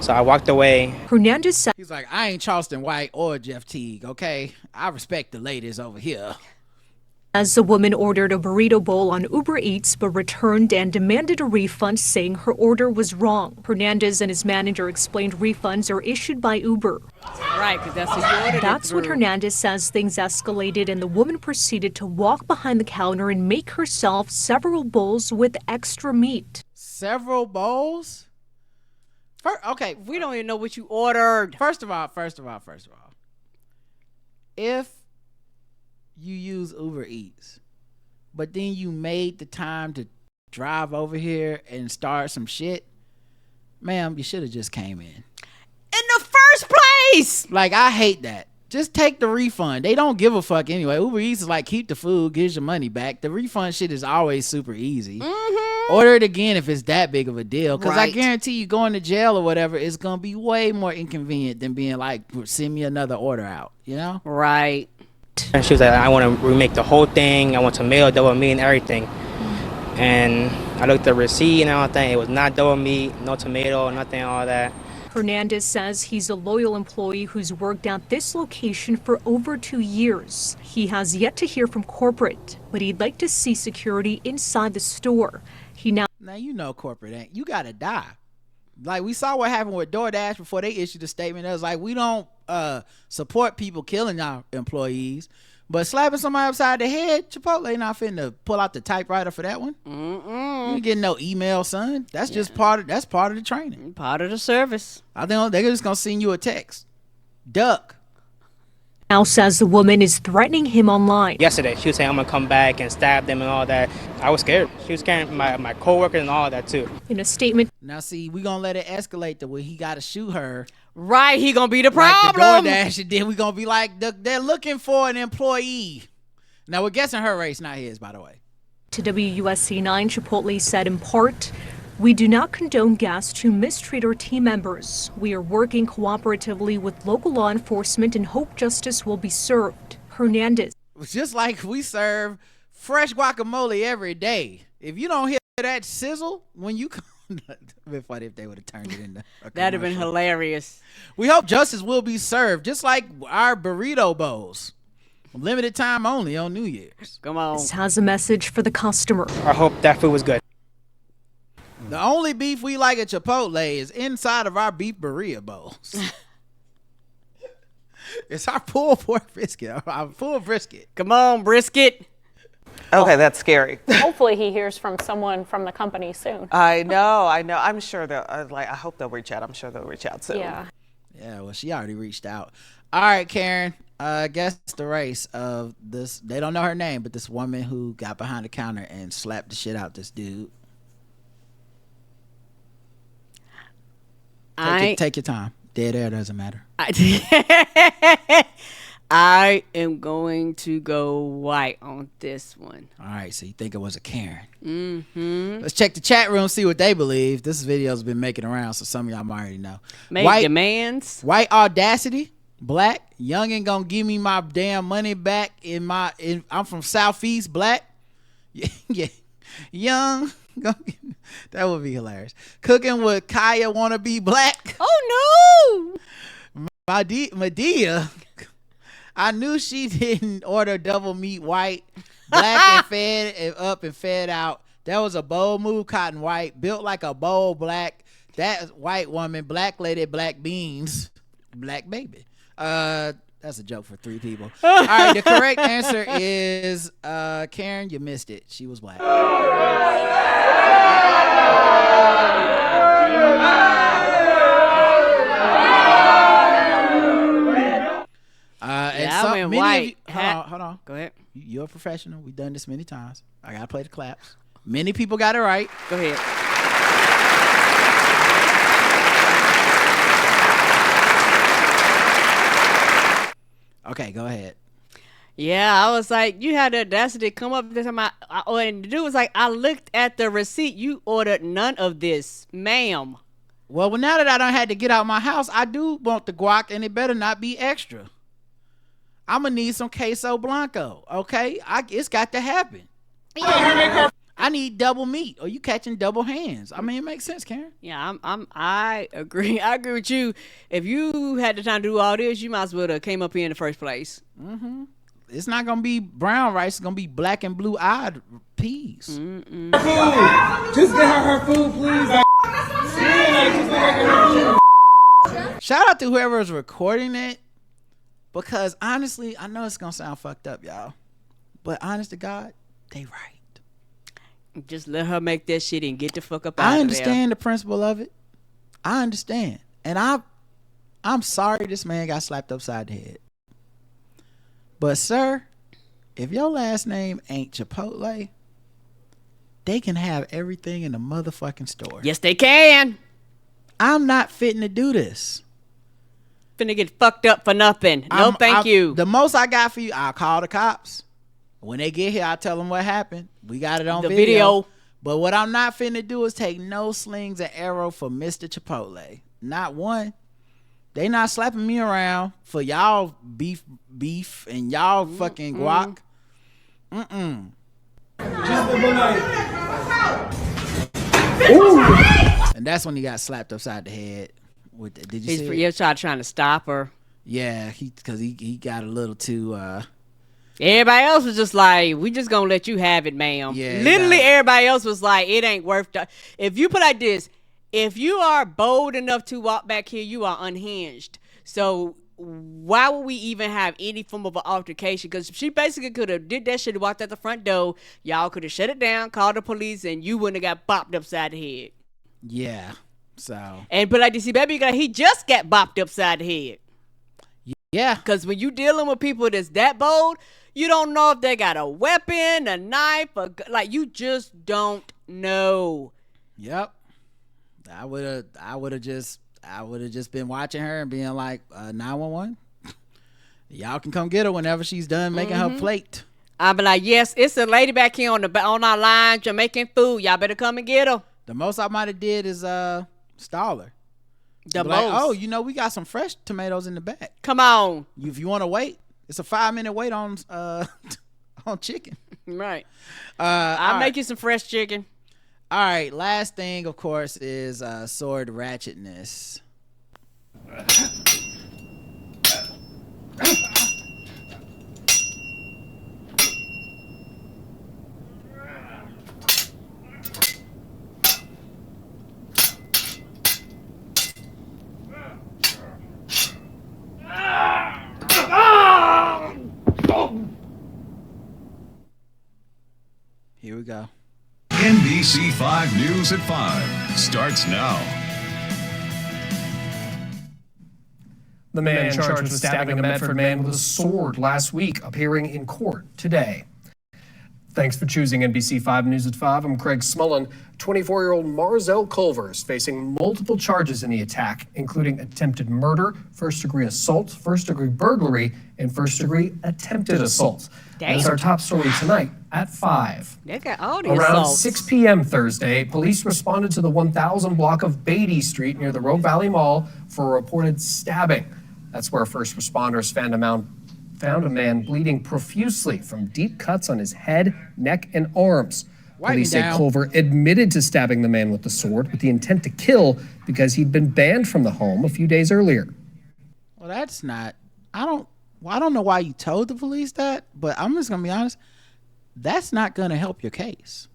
so I walked away. Hernandez said, He's like, I ain't Charleston White or Jeff Teague, okay? I respect the ladies over here. as the woman ordered a burrito bowl on Uber Eats but returned and demanded a refund, saying her order was wrong. Hernandez and his manager explained refunds are issued by Uber. Right, because that's who you ordered. That's when Hernandez says things escalated and the woman proceeded to walk behind the counter and make herself several bowls with extra meat. Several bowls? Okay. We don't even know what you ordered. First of all, if you use Uber Eats, but then you made the time to drive over here and start some shit, ma'am, you should have just came in the first place. Like, I hate that. Just take the refund. They don't give a fuck anyway. Uber Eats is like, keep the food, gives your money back. The refund shit is always super easy. Order it again if it's that big of a deal, because I guarantee you going to jail or whatever is gonna be way more inconvenient than being like, send me another order out, you know? Right. And she was like, I want to remake the whole thing. I want tomato, double meat, and everything. And I looked at the receipt and everything. It was not double meat, no tomato, nothing, all that. Hernandez says he's a loyal employee who's worked at this location for over 2 years. He has yet to hear from corporate, but he'd like to see security inside the store. Now you know corporate ain't. You gotta die. Like, we saw what happened with Doordash before they issued a statement. It was like, we don't support people killing our employees, but slapping somebody upside the head, Chipotle not finna pull out the typewriter for that one. You ain't getting no email, son. That's just part of the training, part of the service. I think they're just gonna send you a text. Duck. Now says the woman is threatening him online. Yesterday, she was saying I'm gonna come back and stab them and all that. I was scared. She was scaring my coworkers and all that too. In a statement. Now see, we gonna let it escalate to where he gotta shoot her. Right, he gonna be the problem. Like the DoorDash, and then we gonna be like, they're looking for an employee. Now we're guessing her race, not his, by the way. To WUSC 9, Chipotle said in part, "We do not condone guests who mistreat our team members. We are working cooperatively with local law enforcement and hope justice will be served." Hernandez. Just like we serve fresh guacamole every day. If you don't hear that sizzle when you come, it'd be funny if they would have turned it into a That'd have been commercial. hilarious. We hope justice will be served, just like our burrito bowls. Limited time only on New Year's. Come on. This has a message for the customer. I hope that food was good. The only beef we like at Chipotle is inside of our beef burrito bowls. It's our pulled pork brisket, our full brisket. Come on, brisket. Okay, that's scary. Hopefully he hears from someone from the company soon. I know. I'm sure they'll, I hope they'll reach out. I'm sure they'll reach out soon. Yeah. Yeah, well, she already reached out. All right, Karen, guess the race of this. They don't know her name, but this woman who got behind the counter and slapped the shit out this dude. Take your time. Dead air doesn't matter. I am going to go white on this one. All right, so you think it was a Karen. Mm-hmm. Let's check the chat room, see what they believe. This video's been making around, so some of y'all might already know. Make demands. White audacity. Black. Young ain't gonna give me my damn money back I'm from Southeast. Black. Yeah. Young. That would be hilarious. Cooking with Kaya wanna be black. Oh no. Medea. I knew she didn't order double meat white. Black and fed it up and fed out. That was a bold move, Cotton White. Built like a bold black. That white woman, black lady, black beans, black baby. That's a joke for 3 people. All right, the correct answer is Karen, you missed it. She was black. Many hold on. Go ahead. You're a professional. We've done this many times. I gotta play the claps. Many people got it right. Go ahead. Okay, go ahead. Yeah, I was like, you had the audacity to come up this time. And the dude was like, I looked at the receipt. You ordered none of this, ma'am. Well, now that I done had to get out my house, I do want the guac, and it better not be extra. I'm gonna need some queso blanco. Okay, it's got to happen. I need double meat, or you catching double hands. I mean, it makes sense, Karen. Yeah, I agree. I agree with you. If you had the time to do all this, you might as well have came up here in the first place. Mm-hmm. It's not gonna be brown rice. It's gonna be black and blue-eyed peas. Just get her food, please. Shout out to whoever is recording it, because honestly, I know it's gonna sound fucked up, y'all, but honest to God, they right. Just let her make that shit and get the fuck up out of there. I understand the principle of it. I understand, and I'm sorry this man got slapped upside the head. But sir, if your last name ain't Chipotle, they can have everything in the motherfucking store. Yes, they can. I'm not fitting to do this. Finna get fucked up for nothing. No, thank you. The most I got for you, I'll call the cops. When they get here, I'll tell them what happened. We got it on video. But what I'm not finna do is take no slings and arrow for Mr. Chipotle. Not one. They not slapping me around for y'all beef and y'all fucking guac. And that's when he got slapped upside the head. Did you see it? He's trying to stop her. Yeah, because he got a little too. Everybody else was just like, we just gonna let you have it, ma'am. Yeah, literally, everybody else was like, it ain't worth. If you put like this, if you are bold enough to walk back here, you are unhinged. So why would we even have any form of an altercation? Because she basically could have did that shit, walked out the front door. Y'all could have shut it down, called the police, and you wouldn't have got bopped upside the head. Yeah. So. And but like you see, baby, he just got bopped upside the head. Yeah. Because when you dealing with people that's that bold, you don't know if they got a weapon, a knife, like you just don't know. Yep. I would have just been watching her and being like, 911. Y'all can come get her whenever she's done making her plate. I'll be like, yes, it's a lady back here on our line making food. Y'all better come and get her. The most I might have did is stall her. The most. Like, oh, we got some fresh tomatoes in the back. Come on. If you want to wait, it's a 5-minute wait on chicken. Right. I'll make you some fresh chicken. All right. Last thing, of course, is sword ratchetness. Here we go. NBC 5 News at 5 starts now. The man charged with stabbing a Medford man with a sword last week appearing in court today. Thanks for choosing NBC 5 News at 5. I'm Craig Smullen. 24-year-old Marzell Culver is facing multiple charges in the attack, including attempted murder, first-degree assault, first-degree burglary, and first-degree attempted assault. That's our top story tonight at 5. They got all the Around assaults. 6 p.m. Thursday, police responded to the 1000 block of Beatty Street near the Rogue Valley Mall for a reported stabbing. That's where first responders found a man bleeding profusely from deep cuts on his head, neck, and arms. Police say Culver admitted to stabbing the man with the sword with the intent to kill because he'd been banned from the home a few days earlier. Well, that's not. I don't know why you told the police that, but I'm just gonna be honest. That's not gonna help your case.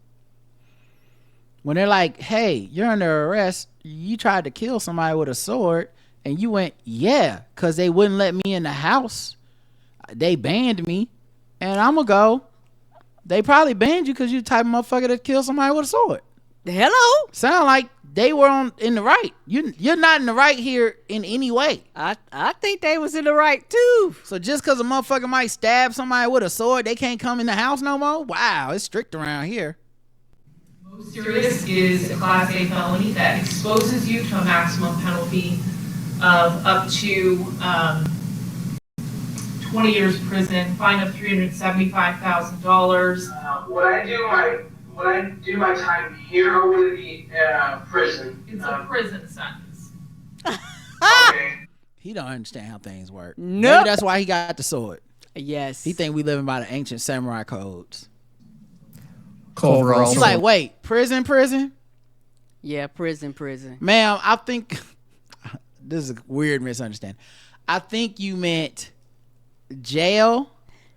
When they're like, "Hey, you're under arrest. You tried to kill somebody with a sword," and you went, "Yeah," because they wouldn't let me in the house. They banned me, and I'm gonna go. They probably banned you because you the type of motherfucker that kill somebody with a sword. Hello. Sound like they were in the right. You're not in the right here in any way. I think they was in the right too. So just because a motherfucker might stab somebody with a sword, they can't come in the house no more? Wow, it's strict around here. Most serious is a Class A felony that exposes you to a maximum penalty of up to 20 years prison, fine of $375,000. Would I do my time here or would it be prison? It's a prison sentence. Okay. He don't understand how things work. Nope. Maybe that's why he got the sword. Yes. He think we living by the ancient samurai codes. Culver also. He's like, wait, prison? Yeah, prison. Ma'am, I think this is a weird misunderstanding. I think you meant jail,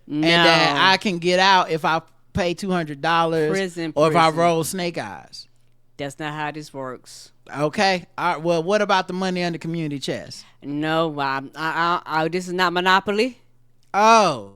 No. and that I can get out if I pay $200 Prison. or if I roll snake eyes. That's not how this works. Okay. All right. Well, what about the money on the community chest? No, this is not Monopoly. Oh,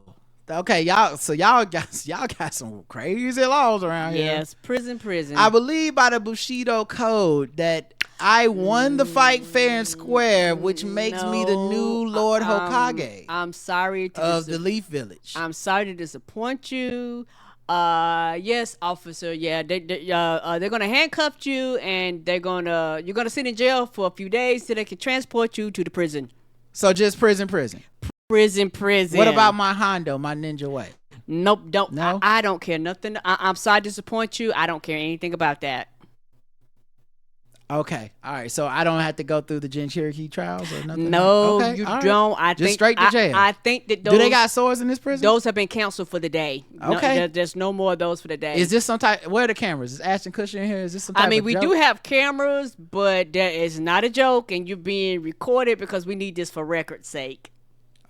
okay. Y'all got some crazy laws around here. Yes, prison. I believe by the Bushido code that I won the fight fair and square, which makes me the new Lord Hokage. I'm sorry of the Leaf Village. I'm sorry to disappoint you. Yes, officer. Yeah, they're gonna handcuff you, and you're gonna sit in jail for a few days so they can transport you to the prison. So just prison. Prison. What about my Hondo, my Ninja Way? Nope, don't. No? I don't care nothing. I'm sorry to disappoint you. I don't care anything about that. Okay, all right. So I don't have to go through the Gen Cherokee trials or nothing. No, okay, you all right. don't. Just straight to jail. I think that those. Do they got swords in this prison? Those have been canceled for the day. Okay. There's no more of those for the day. Is this some type? Where are the cameras? Is Ashton Kutcher in here? Is this some type of we joke? do have cameras, but that is not a joke, and you're being recorded because we need this for record's sake.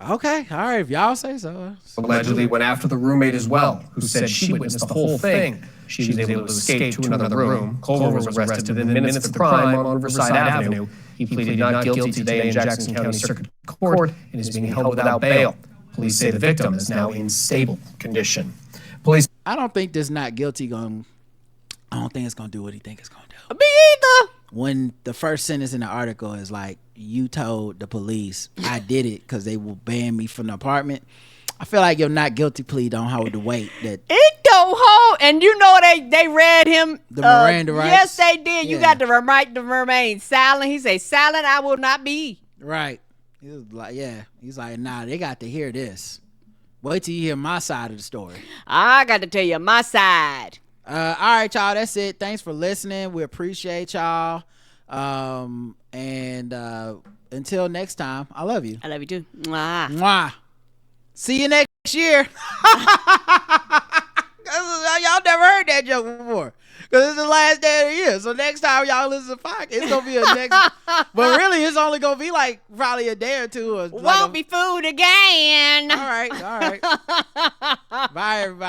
Okay, all right. If y'all say so. Allegedly went after the roommate as well, who said she witnessed the whole thing. She was able to escape to another room. Culver was arrested within minutes of the crime on Riverside Avenue. He pleaded not guilty today in Jackson County Circuit Court and is being held without bail. Police say the victim is now in stable condition. I don't think this not guilty I don't think it's gonna do what he think it's gonna do. Me either. When the first sentence in the article is like, you told the police I did it because they will ban me from the apartment, I feel like your not guilty plea don't hold the weight that it don't hold. And you know they read him the Miranda rights. Yes, they did. Yeah. You got the right to remain silent. He say silent I will not be. Right. He was like, yeah. He's like, nah, they got to hear this. Wait till you hear my side of the story. I got to tell you my side. All right, y'all. That's it. Thanks for listening. We appreciate y'all. And until next time, I love you. I love you too. Mwah. Mwah. See you next year. Y'all never heard that joke before. Because it's the last day of the year. So next time y'all listen to podcast, it's going to be a next. But really, it's only going to be like probably a day or two. Or Won't be food again. All right. Bye, everybody.